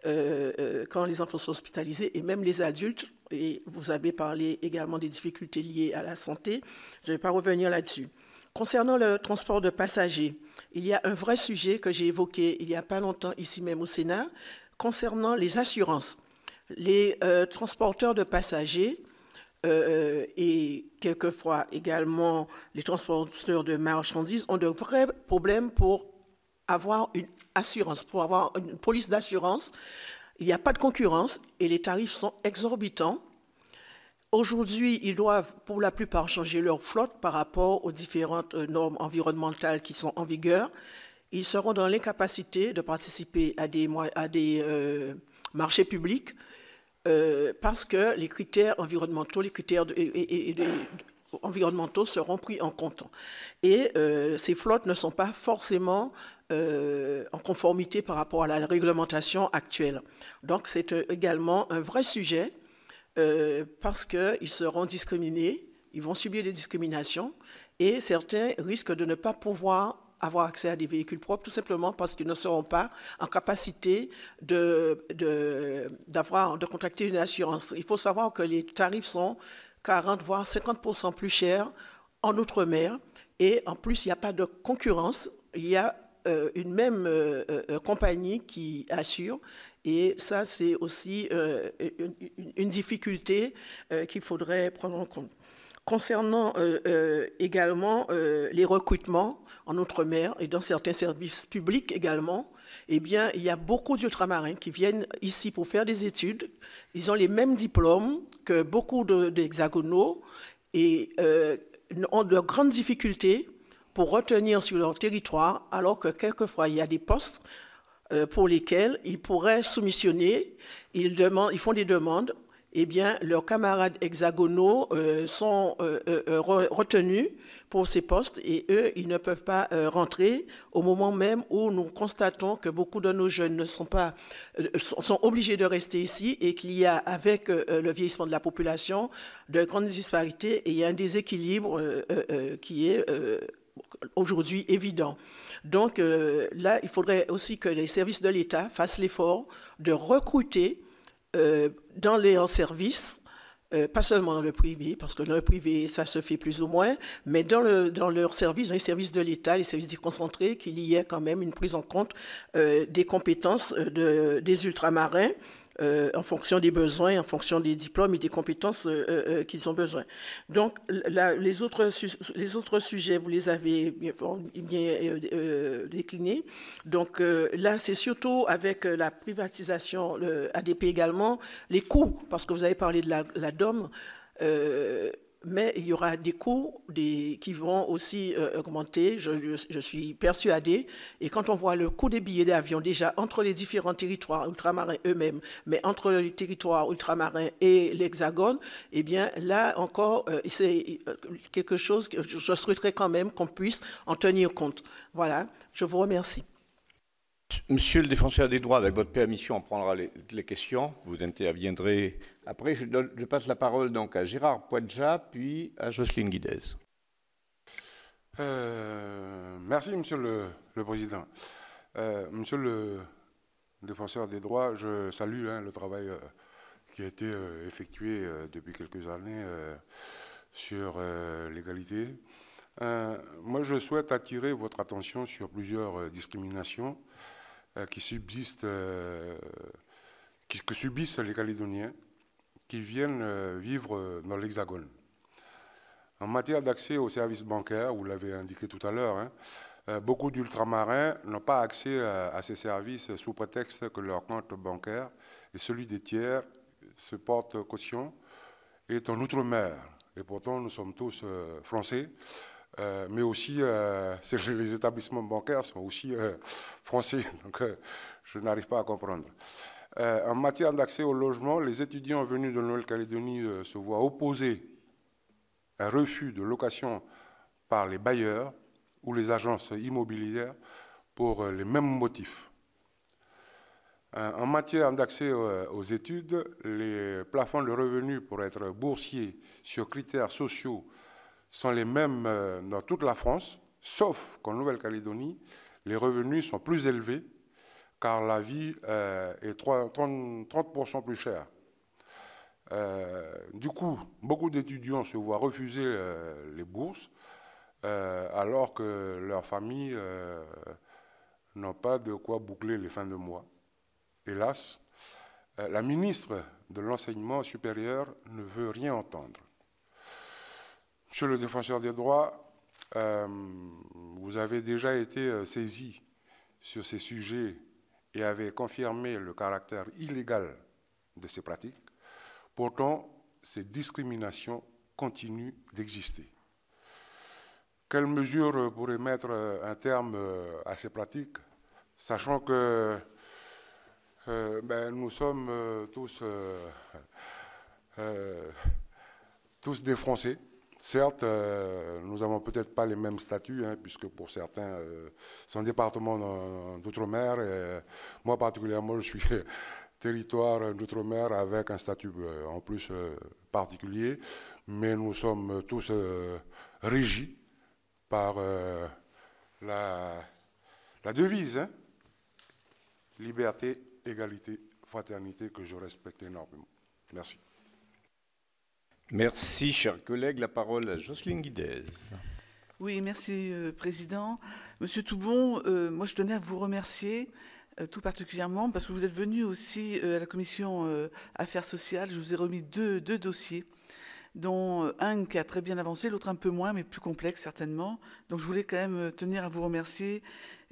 quand les enfants sont hospitalisés et même les adultes. Et vous avez parlé également des difficultés liées à la santé. Je ne vais pas revenir là-dessus. Concernant le transport de passagers, il y a un vrai sujet que j'ai évoqué il n'y a pas longtemps ici même au Sénat concernant les assurances. Les transporteurs de passagers et quelquefois également les transporteurs de marchandises ont de vrais problèmes pour avoir une assurance, pour avoir une police d'assurance. Il n'y a pas de concurrence et les tarifs sont exorbitants. Aujourd'hui, ils doivent pour la plupart changer leur flotte par rapport aux différentes normes environnementales qui sont en vigueur. Ils seront dans l'incapacité de participer à des marchés publics parce que les critères environnementaux, environnementaux seront pris en compte. Et ces flottes ne sont pas forcément en conformité par rapport à la réglementation actuelle. Donc c'est également un vrai sujet parce qu'ils seront discriminés, ils vont subir des discriminations et certains risquent de ne pas pouvoir avoir accès à des véhicules propres, tout simplement parce qu'ils ne seront pas en capacité de contracter une assurance. Il faut savoir que les tarifs sont 40 voire 50% plus chers en Outre-mer et en plus, il n'y a pas de concurrence. Il y a une même compagnie qui assure et ça, c'est aussi une difficulté qu'il faudrait prendre en compte. Concernant également les recrutements en Outre-mer et dans certains services publics également, eh bien, il y a beaucoup d'ultramarins qui viennent ici pour faire des études. Ils ont les mêmes diplômes que beaucoup d'hexagonaux et ont de grandes difficultés pour retenir sur leur territoire, alors que quelquefois, il y a des postes pour lesquels ils pourraient soumissionner, ils font des demandes. Eh bien, leurs camarades hexagonaux sont retenus pour ces postes et eux, ils ne peuvent pas rentrer au moment même où nous constatons que beaucoup de nos jeunes sont obligés de rester ici et qu'il y a, avec le vieillissement de la population, de grandes disparités et il y a un déséquilibre qui est aujourd'hui évident. Donc là, il faudrait aussi que les services de l'État fassent l'effort de recruter dans les services, pas seulement dans le privé, parce que dans le privé, ça se fait plus ou moins, mais dans leurs services, dans les services de l'État, les services déconcentrés, qu'il y ait quand même une prise en compte des compétences des ultramarins en fonction des besoins, en fonction des diplômes et des compétences qu'ils ont besoin. Donc, les autres sujets, vous les avez bien déclinés. Donc, là, c'est surtout avec la privatisation, le ADP également, les coûts, parce que vous avez parlé de la DOM, mais il y aura des coûts qui vont aussi augmenter, je suis persuadée. Et quand on voit le coût des billets d'avion, déjà entre les différents territoires ultramarins eux-mêmes, mais entre les territoires ultramarins et l'Hexagone, eh bien là encore, c'est quelque chose que je souhaiterais quand même qu'on puisse en tenir compte. Voilà, je vous remercie. Monsieur le défenseur des droits, avec votre permission, on prendra les questions. Vous interviendrez après. Je passe la parole donc à Gérard Poidja, puis à Jocelyne Guidez. Merci, Monsieur le Président. Monsieur le défenseur des droits, je salue le travail qui a été effectué depuis quelques années sur l'égalité. Moi, je souhaite attirer votre attention sur plusieurs discriminations que subissent les Calédoniens qui viennent vivre dans l'Hexagone. En matière d'accès aux services bancaires, vous l'avez indiqué tout à l'heure, beaucoup d'ultramarins n'ont pas accès à ces services sous prétexte que leur compte bancaire et celui des tiers se porte caution est en outre-mer. Et pourtant, nous sommes tous français, mais aussi les établissements bancaires sont aussi français. Donc, je n'arrive pas à comprendre. En matière d'accès au logement, les étudiants venus de Nouvelle-Calédonie se voient opposer un refus de location par les bailleurs ou les agences immobilières pour les mêmes motifs. En matière d'accès aux études, les plafonds de revenus pour être boursier sur critères sociaux sont les mêmes dans toute la France, sauf qu'en Nouvelle-Calédonie, les revenus sont plus élevés car la vie est 30% plus chère. Du coup, beaucoup d'étudiants se voient refuser les bourses alors que leurs familles n'ont pas de quoi boucler les fins de mois. Hélas, la ministre de l'Enseignement supérieur ne veut rien entendre. Monsieur le défenseur des droits, vous avez déjà été saisi sur ces sujets et avez confirmé le caractère illégal de ces pratiques. Pourtant, ces discriminations continuent d'exister. Quelles mesures pourraient mettre un terme à ces pratiques, sachant que nous sommes tous des Français. Certes, nous n'avons peut-être pas les mêmes statuts, puisque pour certains, c'est un département d'outre-mer. Moi, particulièrement, je suis territoire d'outre-mer avec un statut en plus particulier. Mais nous sommes tous régis par la devise, liberté, égalité, fraternité, que je respecte énormément. Merci. Merci, chers collègues. La parole à Jocelyne Guidez. Oui, merci, Président. Monsieur Toubon, moi, je tenais à vous remercier tout particulièrement parce que vous êtes venu aussi à la commission Affaires sociales. Je vous ai remis deux dossiers, dont un qui a très bien avancé, l'autre un peu moins, mais plus complexe certainement. Donc, je voulais quand même tenir à vous remercier.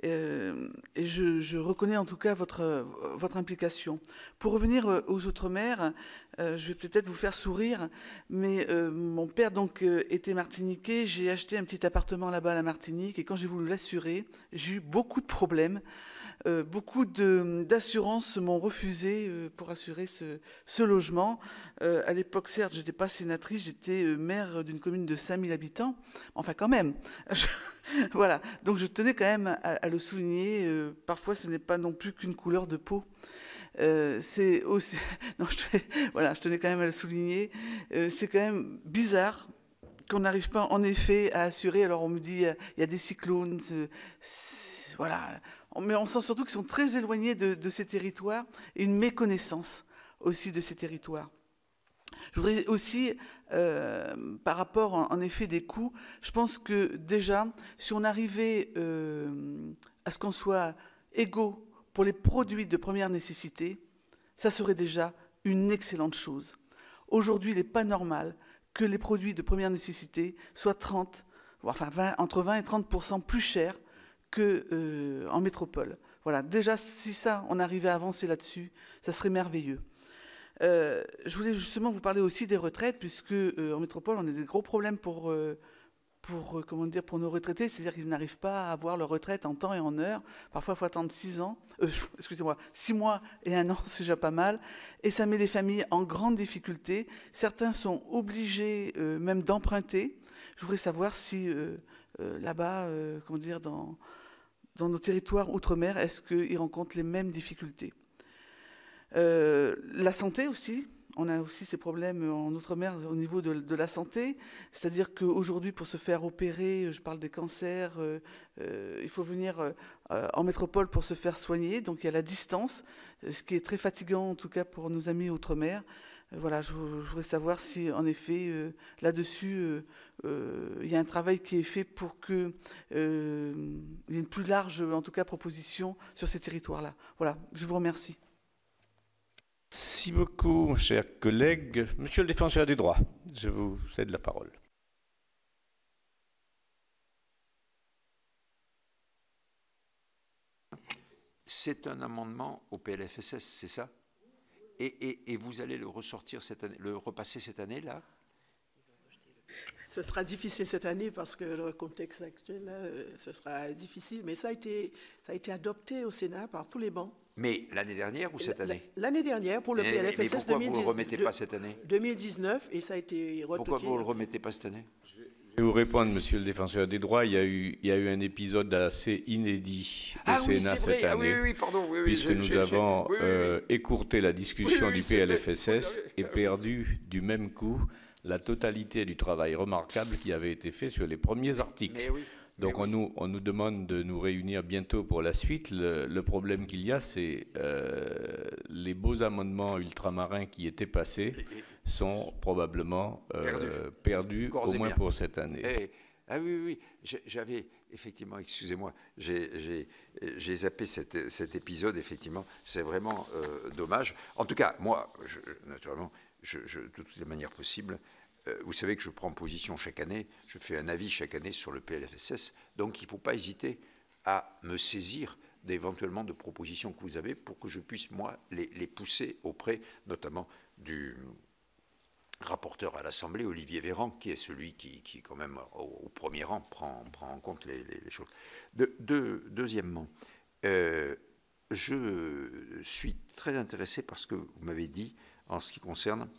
Et je reconnais en tout cas votre implication. Pour revenir aux Outre-mer, je vais peut-être vous faire sourire, mais mon père donc était martiniquais. J'ai acheté un petit appartement là-bas à la Martinique et quand j'ai voulu l'assurer, j'ai eu beaucoup de problèmes. Beaucoup d'assurances m'ont refusé pour assurer ce logement. À l'époque, certes, je n'étais pas sénatrice, j'étais maire d'une commune de 5000 habitants. Enfin, quand même. Voilà. Donc, je tenais quand même à le souligner. Parfois, ce n'est pas non plus qu'une couleur de peau. C'est aussi... Non, je tenais quand même à le souligner. C'est quand même bizarre qu'on n'arrive pas, en effet, à assurer. Alors, on me dit, il y a des cyclones. Voilà. Mais on sent surtout qu'ils sont très éloignés de ces territoires et une méconnaissance aussi de ces territoires. Je voudrais aussi, par rapport en effet des coûts, je pense que déjà, si on arrivait à ce qu'on soit égaux pour les produits de première nécessité, ça serait déjà une excellente chose. Aujourd'hui, il n'est pas normal que les produits de première nécessité soient entre 20 et 30% plus chers qu'en métropole. Voilà, déjà, si ça, on arrivait à avancer là-dessus, ça serait merveilleux. Je voulais justement vous parler aussi des retraites, puisque en métropole, on a des gros problèmes pour nos retraités, c'est-à-dire qu'ils n'arrivent pas à avoir leur retraite en temps et en heure. Parfois, il faut attendre 6 mois et 1 an, c'est déjà pas mal. Et ça met les familles en grande difficulté. Certains sont obligés même d'emprunter. Je voudrais savoir si là-bas, dans nos territoires outre-mer, est-ce qu'ils rencontrent les mêmes difficultés? La santé aussi. On a aussi ces problèmes en Outre-mer au niveau de la santé. C'est-à-dire qu'aujourd'hui, pour se faire opérer, je parle des cancers, il faut venir en métropole pour se faire soigner. Donc il y a la distance, ce qui est très fatigant en tout cas pour nos amis Outre-mer. Voilà, je voudrais savoir si, en effet, là-dessus, il y a un travail qui est fait pour qu'il y ait une plus large, en tout cas, proposition sur ces territoires-là. Voilà, je vous remercie. Merci beaucoup, chers collègues. Monsieur le défenseur des droits, je vous cède la parole. C'est un amendement au PLFSS, c'est ça? Et vous allez le ressortir cette année, le repasser cette année, là? Ce sera difficile cette année parce que le contexte actuel, là, ce sera difficile. Mais ça a été adopté au Sénat par tous les bancs. Mais l'année dernière ou cette année? L'année dernière, pour le PLFSS mais pourquoi vous ne le remettez pas cette année? 2019, et ça a été retoqué. Pourquoi vous ne le remettez pas cette année? Je vais vous répondre, monsieur le défenseur des droits. Il y a eu un épisode assez inédit au Sénat cette année, oui, pardon, puisque nous avons écourté la discussion du PLFSS et perdu du même coup la totalité du travail remarquable qui avait été fait sur les premiers articles. Donc on nous demande de nous réunir bientôt pour la suite. Le problème qu'il y a, c'est les beaux amendements ultramarins qui étaient passés sont probablement perdus au moins pour cette année. Ah oui, j'avais effectivement, excusez-moi, j'ai zappé cet épisode, effectivement, c'est vraiment dommage. En tout cas, moi, naturellement, de toutes les manières possibles, vous savez que je prends position chaque année, je fais un avis chaque année sur le PLFSS, donc il ne faut pas hésiter à me saisir éventuellement de propositions que vous avez pour que je puisse, moi, les pousser auprès, notamment du rapporteur à l'Assemblée, Olivier Véran, qui est celui qui quand même, au premier rang, prend en compte les choses. Deuxièmement, je suis très intéressé par ce que vous m'avez dit en ce qui concerne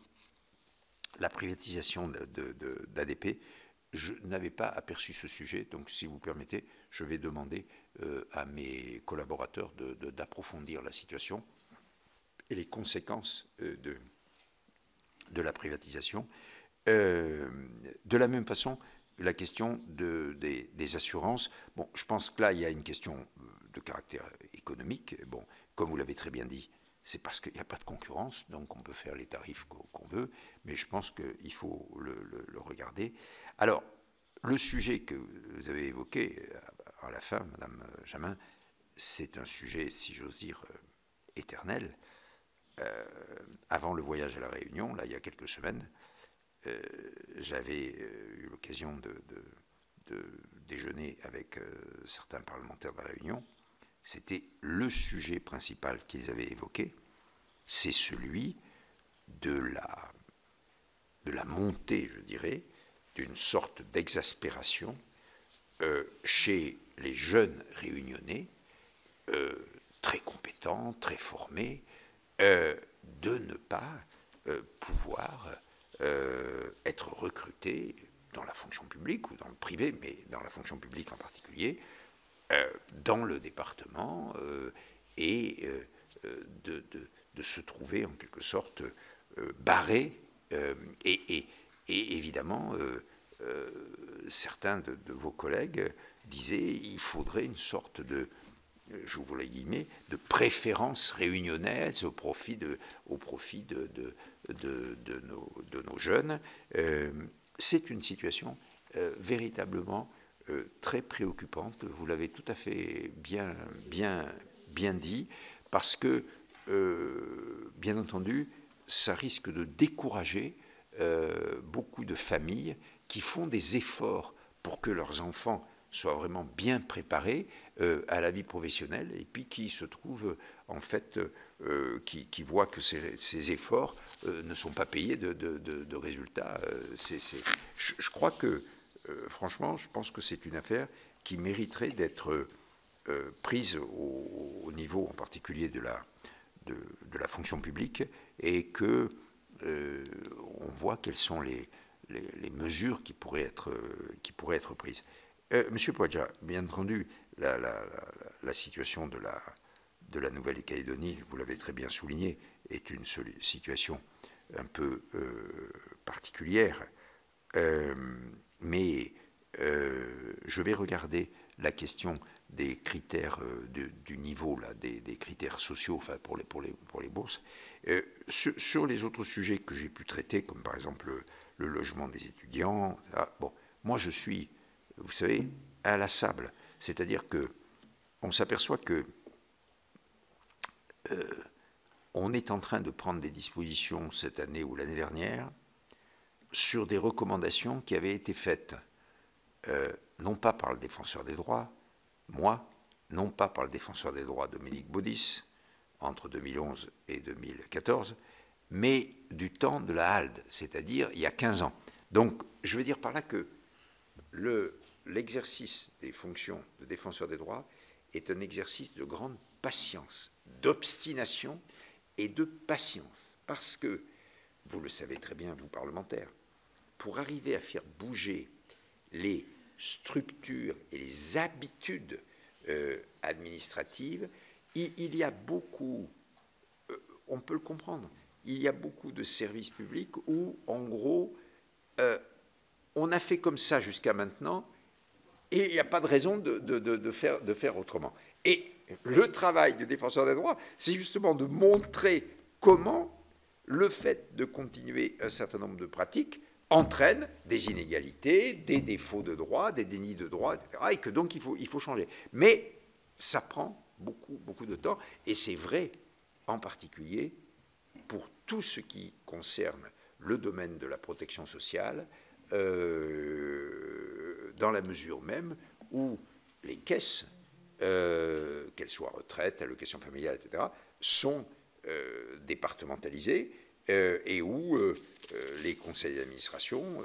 la privatisation d'ADP. Je n'avais pas aperçu ce sujet, donc si vous permettez, je vais demander à mes collaborateurs d'approfondir la situation et les conséquences de la privatisation. De la même façon, la question des assurances. Bon, je pense que là, il y a une question de caractère économique. Bon, comme vous l'avez très bien dit, c'est parce qu'il n'y a pas de concurrence, donc on peut faire les tarifs qu'on veut, mais je pense qu'il faut le regarder. Alors, le sujet que vous avez évoqué à la fin, Madame Jamin, c'est un sujet, si j'ose dire, éternel. Avant le voyage à La Réunion, là, il y a quelques semaines, j'avais eu l'occasion de déjeuner avec certains parlementaires de La Réunion. C'était le sujet principal qu'ils avaient évoqué, c'est celui de la montée, je dirais, d'une sorte d'exaspération chez les jeunes réunionnais, très compétents, très formés, de ne pas pouvoir être recrutés dans la fonction publique ou dans le privé, mais dans la fonction publique en particulier, dans le département et de se trouver en quelque sorte barrés et évidemment certains de vos collègues disaient il faudrait une sorte de, j'ouvre les guillemets, de préférence réunionnaise au profit de nos jeunes. C'est une situation véritablement très préoccupante, vous l'avez tout à fait bien dit, parce que, bien entendu, ça risque de décourager beaucoup de familles qui font des efforts pour que leurs enfants soient vraiment bien préparés à la vie professionnelle et puis qui se trouvent, en fait, qui voient que ces efforts ne sont pas payés de résultats. Je crois que franchement, je pense que c'est une affaire qui mériterait d'être prise au niveau en particulier de la fonction publique et que on voit quelles sont les mesures qui pourraient être prises. Monsieur Poadja, bien entendu, la situation de la Nouvelle-Calédonie, vous l'avez très bien souligné, est une situation un peu particulière. Mais je vais regarder la question des critères du niveau, là, des critères sociaux, enfin, pour les bourses. Sur les autres sujets que j'ai pu traiter, comme par exemple le logement des étudiants, bon, moi je suis, vous savez, inlassable. C'est-à-dire que on s'aperçoit que on est en train de prendre des dispositions cette année ou l'année dernière sur des recommandations qui avaient été faites, non pas par le défenseur des droits, moi, non pas par le défenseur des droits Dominique Baudis, entre 2011 et 2014, mais du temps de la HALDE, c'est-à-dire il y a 15 ans. Donc, je veux dire par là que l'exercice des fonctions de défenseur des droits est un exercice de grande patience, d'obstination et de patience. Parce que, vous le savez très bien, vous parlementaires, pour arriver à faire bouger les structures et les habitudes administratives, il y a beaucoup, on peut le comprendre, il y a beaucoup de services publics où, en gros, on a fait comme ça jusqu'à maintenant et il n'y a pas de raison de faire autrement. Et le travail du défenseur des droits, c'est justement de montrer comment le fait de continuer un certain nombre de pratiques entraîne des inégalités, des défauts de droit, des dénis de droit, etc. Et que donc il faut changer. Mais ça prend beaucoup de temps. Et c'est vrai, en particulier, pour tout ce qui concerne le domaine de la protection sociale, dans la mesure même où les caisses, qu'elles soient retraite, allocation familiale, etc., sont départementalisées et où les conseils d'administration,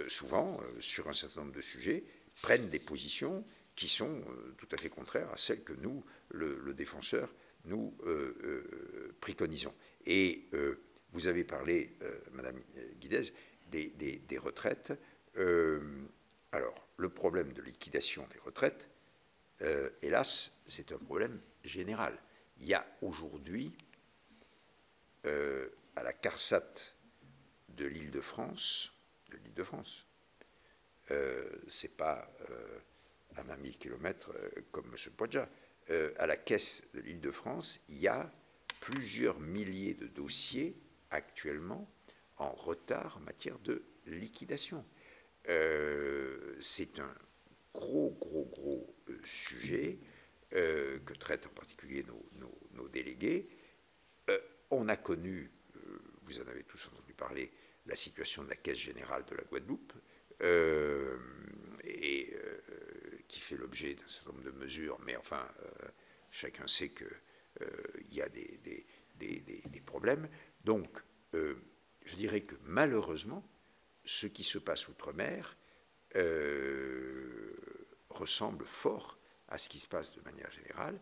souvent, sur un certain nombre de sujets, prennent des positions qui sont tout à fait contraires à celles que nous, le défenseur, nous préconisons. Et vous avez parlé, Madame Guidez, des retraites. Alors, le problème de liquidation des retraites, hélas, c'est un problème général. Il y a aujourd'hui, à la CARSAT de l'Île-de-France, c'est pas à 20 000 km comme M. Podja, à la caisse de l'Île-de-France, il y a plusieurs milliers de dossiers actuellement en retard en matière de liquidation. C'est un gros sujet que traitent en particulier nos délégués. On a connu, vous en avez tous entendu parler, la situation de la Caisse générale de la Guadeloupe, qui fait l'objet d'un certain nombre de mesures, mais enfin, chacun sait qu'il y a des problèmes. Donc, je dirais que malheureusement, ce qui se passe outre-mer ressemble fort à ce qui se passe de manière générale,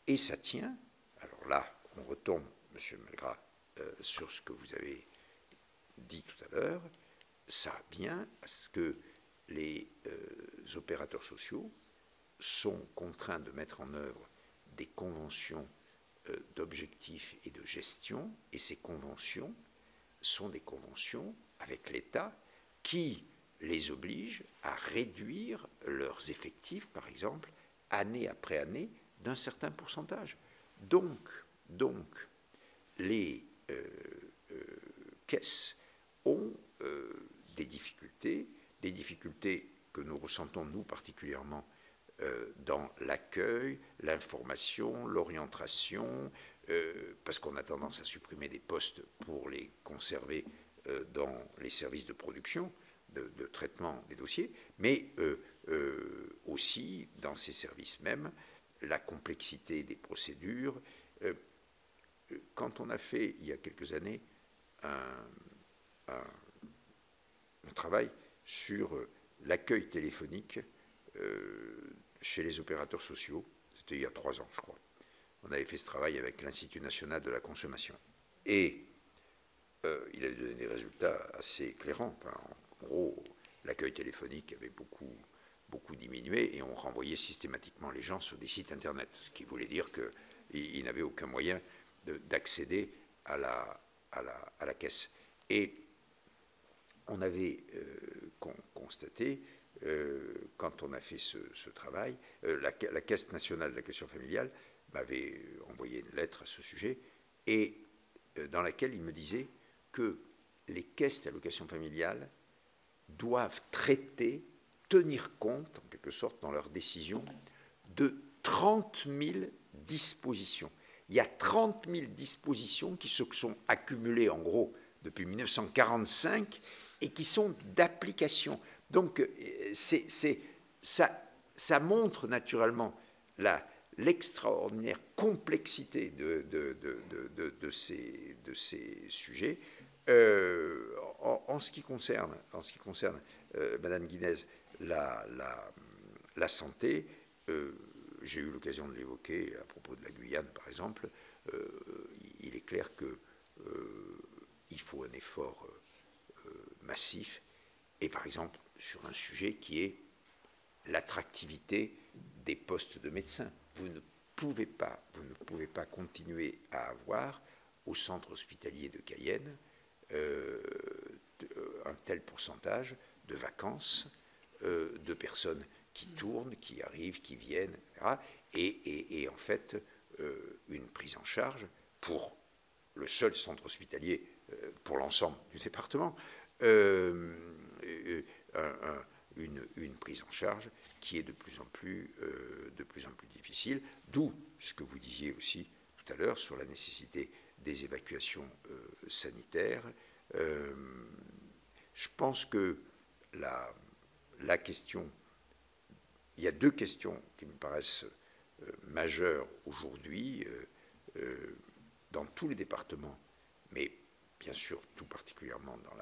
et ça tient, alors là, on retombe, M. Malgras, sur ce que vous avez dit tout à l'heure, ça vient à ce que les opérateurs sociaux sont contraints de mettre en œuvre des conventions d'objectifs et de gestion, et ces conventions sont des conventions avec l'État qui les obligent à réduire leurs effectifs, par exemple, année après année, d'un certain pourcentage. Donc les caisses ont des difficultés que nous ressentons, nous, particulièrement, dans l'accueil, l'information, l'orientation, parce qu'on a tendance à supprimer des postes pour les conserver dans les services de production, de traitement des dossiers, mais aussi dans ces services mêmes, la complexité des procédures. Quand on a fait, il y a quelques années, un travail sur l'accueil téléphonique chez les opérateurs sociaux, c'était il y a 3 ans, je crois. On avait fait ce travail avec l'Institut national de la consommation. Et il avait donné des résultats assez éclairants. Enfin, en gros, l'accueil téléphonique avait beaucoup diminué et on renvoyait systématiquement les gens sur des sites Internet, ce qui voulait dire qu'ils n'avaient aucun moyen d'accéder à la caisse. Et on avait constaté quand on a fait ce travail, la Caisse nationale de l'allocation familiale m'avait envoyé une lettre à ce sujet, et dans laquelle il me disait que les caisses d'allocation familiale doivent tenir compte, en quelque sorte, dans leurs décisions, de 30 000 dispositions. Il y a 30 000 dispositions qui se sont accumulées, en gros, depuis 1945, et qui sont d'application. Donc, ça montre naturellement l'extraordinaire complexité de ces sujets. En ce qui concerne Madame Guinez, la santé, j'ai eu l'occasion de l'évoquer à propos de la Guyane, par exemple. Il est clair qu'il faut un effort massif, et par exemple sur un sujet qui est l'attractivité des postes de médecins. Vous ne pouvez pas continuer à avoir au centre hospitalier de Cayenne un tel pourcentage de vacances, de personnes qui tournent, qui arrivent, qui viennent, etc. Et en fait, une prise en charge pour le seul centre hospitalier, pour l'ensemble du département, une prise en charge qui est de plus en plus difficile, d'où ce que vous disiez aussi tout à l'heure sur la nécessité des évacuations sanitaires. Je pense que la question, il y a deux questions qui me paraissent majeures aujourd'hui dans tous les départements, mais bien sûr tout particulièrement dans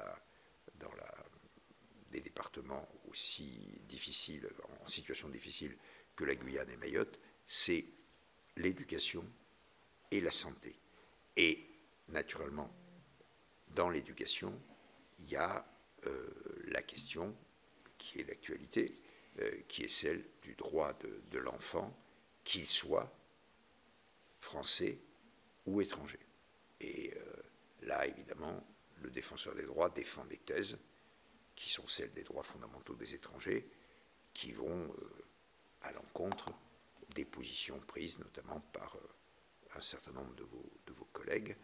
des départements aussi difficiles, en situation difficile que la Guyane et Mayotte, c'est l'éducation et la santé. Et naturellement, dans l'éducation, il y a la question qui est d'actualité, qui est celle du droit de l'enfant, qu'il soit français ou étranger. Et là, évidemment, le défenseur des droits défend des thèses qui sont celles des droits fondamentaux des étrangers, qui vont à l'encontre des positions prises notamment par un certain nombre de vos collègues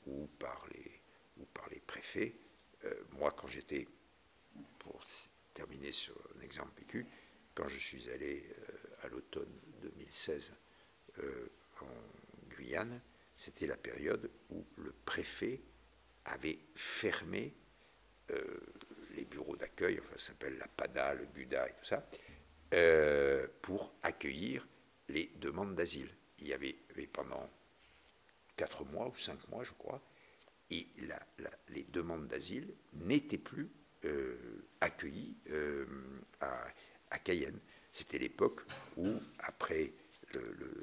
ou par les préfets. Moi, quand j'étais, pour terminer sur un exemple vécu, quand je suis allé à l'automne 2016 en Guyane, c'était la période où le préfet avait fermé les bureaux d'accueil, enfin ça s'appelle la PADA, le BUDA et tout ça, pour accueillir les demandes d'asile. Il y avait pendant 4 mois ou 5 mois, je crois, et les demandes d'asile n'étaient plus accueillies à Cayenne. C'était l'époque où, après le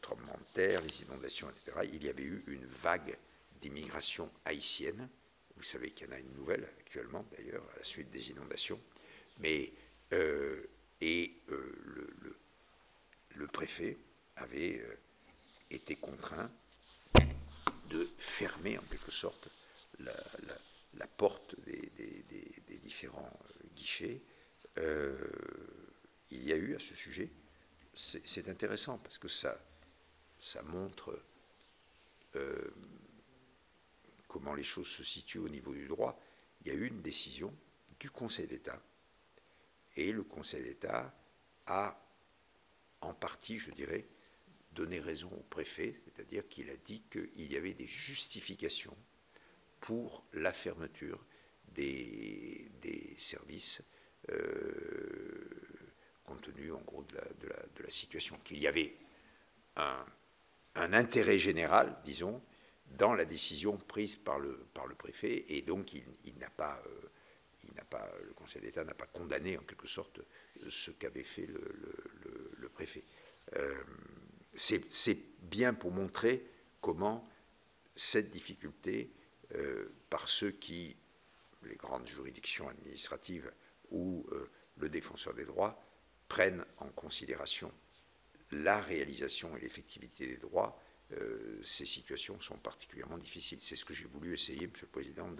tremblement de terre, les inondations, etc., il y avait eu une vague d'immigration haïtienne. Vous savez qu'il y en a une nouvelle actuellement, d'ailleurs, à la suite des inondations. Mais, le préfet avait été contraint de fermer, en quelque sorte, la porte des différents guichets. Il y a eu à ce sujet, c'est intéressant parce que ça montre comment les choses se situent au niveau du droit. Il y a eu une décision du Conseil d'État, et le Conseil d'État a, en partie, je dirais, donné raison au préfet, c'est-à-dire qu'il a dit qu'il y avait des justifications pour la fermeture des services, compte tenu, en gros, de la situation, qu'il y avait un intérêt général, disons, dans la décision prise par le préfet, et donc le Conseil d'État n'a pas condamné en quelque sorte ce qu'avait fait le préfet. C'est bien pour montrer comment cette difficulté, par ceux qui, les grandes juridictions administratives ou le défenseur des droits, prennent en considération la réalisation et l'effectivité des droits, ces situations sont particulièrement difficiles. C'est ce que j'ai voulu essayer, Monsieur le Président,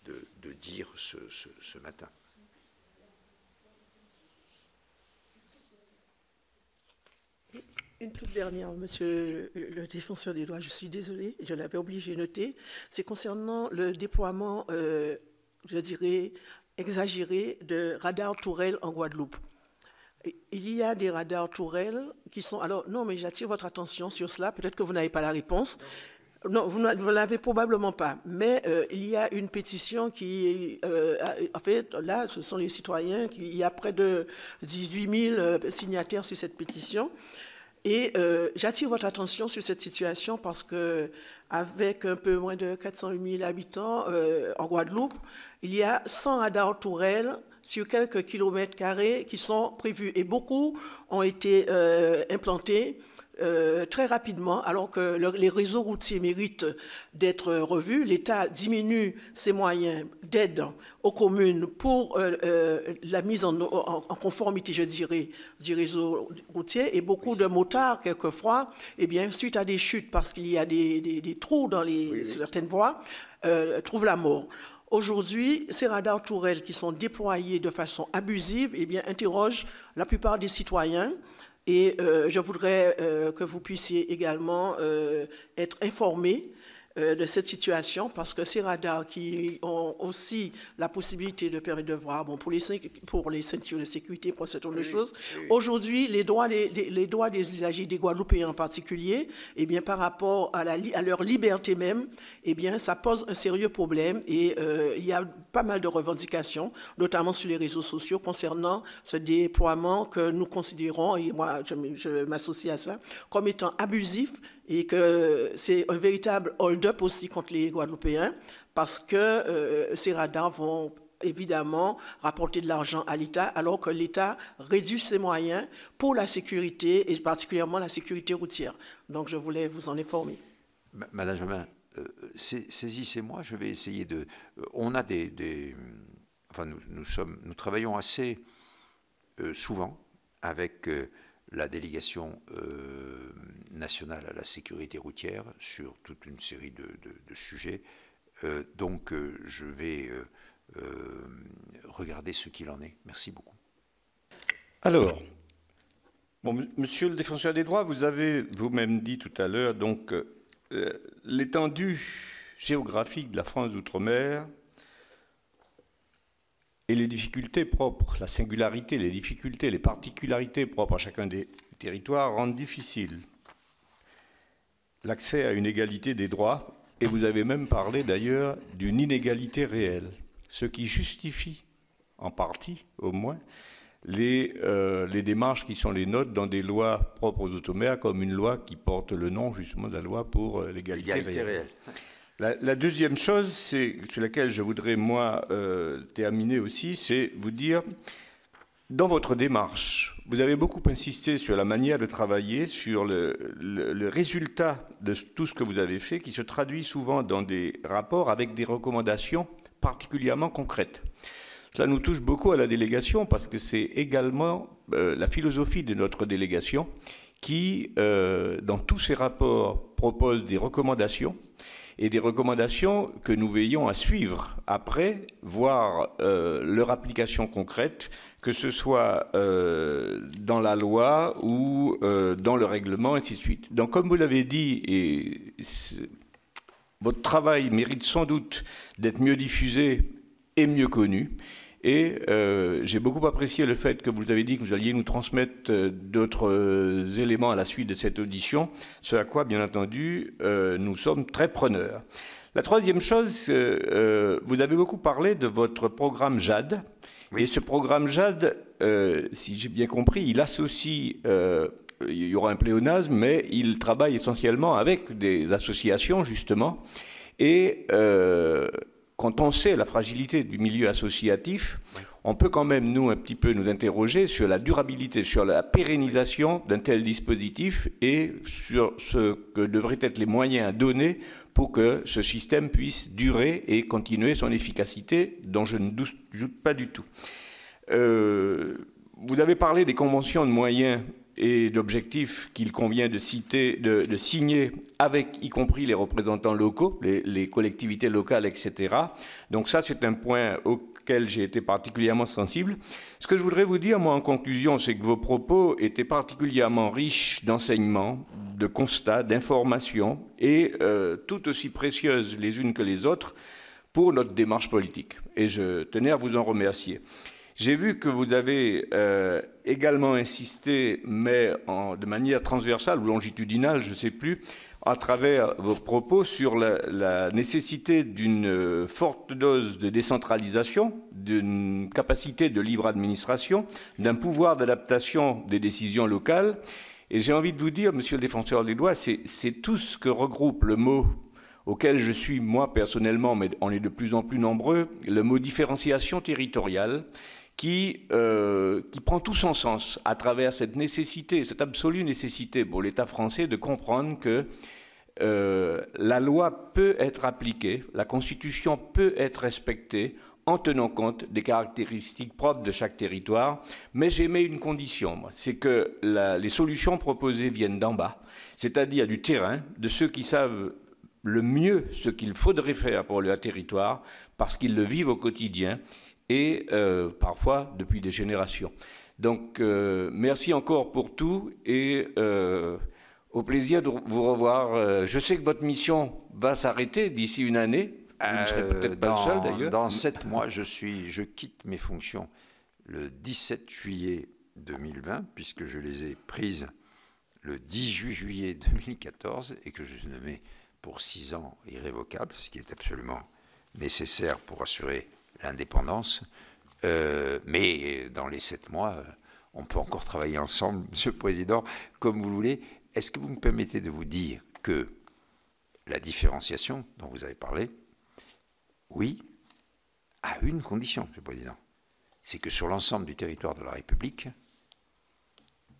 de dire ce matin. Une toute dernière, monsieur le défenseur des droits, je suis désolée, je l'avais obligé de noter, c'est concernant le déploiement, je dirais, exagéré de radars tourelles en Guadeloupe. Il y a des radars tourelles qui sont... Alors, non, mais j'attire votre attention sur cela, peut-être que vous n'avez pas la réponse. Non, vous ne l'avez probablement pas, mais il y a une pétition qui, en fait, là, ce sont les citoyens, il y a près de 18 000 signataires sur cette pétition. Et j'attire votre attention sur cette situation parce qu'avec un peu moins de 408 000 habitants en Guadeloupe, il y a 100 radars tourelles sur quelques kilomètres carrés qui sont prévus. Et beaucoup ont été implantés très rapidement, alors que les réseaux routiers méritent d'être revus. L'État diminue ses moyens d'aide aux communes pour la mise en conformité, je dirais, du réseau routier. Et beaucoup de motards, quelquefois, eh bien, suite à des chutes, parce qu'il y a des trous dans certaines voies, trouvent la mort. Aujourd'hui, ces radars tourelles qui sont déployés de façon abusive, eh bien, interrogent la plupart des citoyens. Et je voudrais que vous puissiez également être informés de cette situation, parce que ces radars qui ont aussi la possibilité de permettre de voir, bon, pour les ceintures de sécurité, pour un certain nombre de choses, aujourd'hui, les droits des usagers, des Guadeloupéens en particulier, eh bien, par rapport à leur liberté même, eh bien, ça pose un sérieux problème, et il y a pas mal de revendications, notamment sur les réseaux sociaux, concernant ce déploiement que nous considérons, et moi, je m'associe à ça, comme étant abusif, et que c'est un véritable hold-up aussi contre les Guadeloupéens, parce que ces radars vont évidemment rapporter de l'argent à l'État, alors que l'État réduit ses moyens pour la sécurité, et particulièrement la sécurité routière. Donc je voulais vous en informer. Madame Jamin, saisissez-moi, je vais essayer de... On a enfin, nous travaillons assez souvent avec... la délégation nationale à la sécurité routière sur toute une série de sujets. Donc, je vais regarder ce qu'il en est. Merci beaucoup. Alors, bon, monsieur le défenseur des droits, vous avez vous-même dit tout à l'heure, donc, l'étendue géographique de la France d'outre-mer et les difficultés propres, la singularité, les difficultés, les particularités propres à chacun des territoires rendent difficile l'accès à une égalité des droits, et vous avez même parlé d'ailleurs d'une inégalité réelle, ce qui justifie, en partie au moins, les démarches qui sont les nôtres dans des lois propres aux outre-mer, comme une loi qui porte le nom justement de la loi pour l'égalité réelle. La deuxième chose, sur laquelle je voudrais, moi, terminer aussi, c'est vous dire, dans votre démarche, vous avez beaucoup insisté sur la manière de travailler, sur le résultat de tout ce que vous avez fait, qui se traduit souvent dans des rapports avec des recommandations particulièrement concrètes. Cela nous touche beaucoup à la délégation, parce que c'est également la philosophie de notre délégation qui, dans tous ses rapports, propose des recommandations, et des recommandations que nous veillons à suivre après, voir leur application concrète, que ce soit dans la loi ou dans le règlement, et ainsi de suite. Donc, comme vous l'avez dit, votre travail mérite sans doute d'être mieux diffusé et mieux connu. Et j'ai beaucoup apprécié le fait que vous avez dit que vous alliez nous transmettre d'autres éléments à la suite de cette audition, ce à quoi, bien entendu, nous sommes très preneurs. La troisième chose, vous avez beaucoup parlé de votre programme JAD. Oui. Et ce programme JAD, si j'ai bien compris, il associe, il y aura un pléonasme, mais il travaille essentiellement avec des associations, justement. Et... quand on sait la fragilité du milieu associatif, oui, on peut quand même, nous, un petit peu nous interroger sur la durabilité, sur la pérennisation d'un tel dispositif et sur ce que devraient être les moyens à donner pour que ce système puisse durer et continuer son efficacité, dont je ne doute pas du tout. Vous avez parlé des conventions de moyens et d'objectifs qu'il convient de signer avec, y compris les représentants locaux, les collectivités locales, etc. Donc ça, c'est un point auquel j'ai été particulièrement sensible. Ce que je voudrais vous dire, moi, en conclusion, c'est que vos propos étaient particulièrement riches d'enseignements, de constats, d'informations, et tout aussi précieuses les unes que les autres pour notre démarche politique. Et je tenais à vous en remercier. J'ai vu que vous avez également insisté, mais de manière transversale ou longitudinale, je ne sais plus, à travers vos propos sur la nécessité d'une forte dose de décentralisation, d'une capacité de libre administration, d'un pouvoir d'adaptation des décisions locales. Et j'ai envie de vous dire, Monsieur le Défenseur des droits, c'est tout ce que regroupe le mot auquel je suis, moi, personnellement, mais on est de plus en plus nombreux, le mot différenciation territoriale, qui prend tout son sens à travers cette nécessité, cette absolue nécessité pour l'État français de comprendre que la loi peut être appliquée, la Constitution peut être respectée en tenant compte des caractéristiques propres de chaque territoire. Mais j'émets une condition, moi, c'est que les solutions proposées viennent d'en bas, c'est-à-dire du terrain, de ceux qui savent le mieux ce qu'il faudrait faire pour leur territoire, parce qu'ils le vivent au quotidien, et parfois depuis des générations. Donc, merci encore pour tout et au plaisir de vous revoir. Je sais que votre mission va s'arrêter d'ici une année. Vous ne serez peut-être pas le seul, d'ailleurs. Dans 7 mois, je quitte mes fonctions le 17 juillet 2020, puisque je les ai prises le 18 juillet 2014 et que je suis nommé pour 6 ans irrévocable, ce qui est absolument nécessaire pour assurer l'indépendance, mais dans les 7 mois, on peut encore travailler ensemble, Monsieur le Président, comme vous voulez. Est-ce que vous me permettez de vous dire que la différenciation dont vous avez parlé, oui, à une condition, Monsieur le Président, c'est que sur l'ensemble du territoire de la République,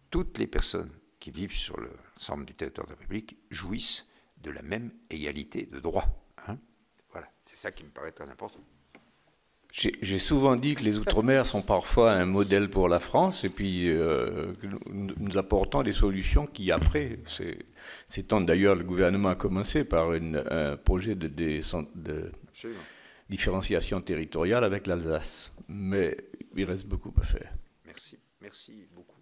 toutes les personnes qui vivent sur l'ensemble du territoire de la République jouissent de la même égalité de droit. Hein? Voilà, c'est ça qui me paraît très important. J'ai souvent dit que les Outre-mer sont parfois un modèle pour la France, et puis nous apportons des solutions qui, après, s'étendent. D'ailleurs, le gouvernement a commencé par un projet de différenciation territoriale avec l'Alsace. Mais il reste beaucoup à faire. Merci beaucoup.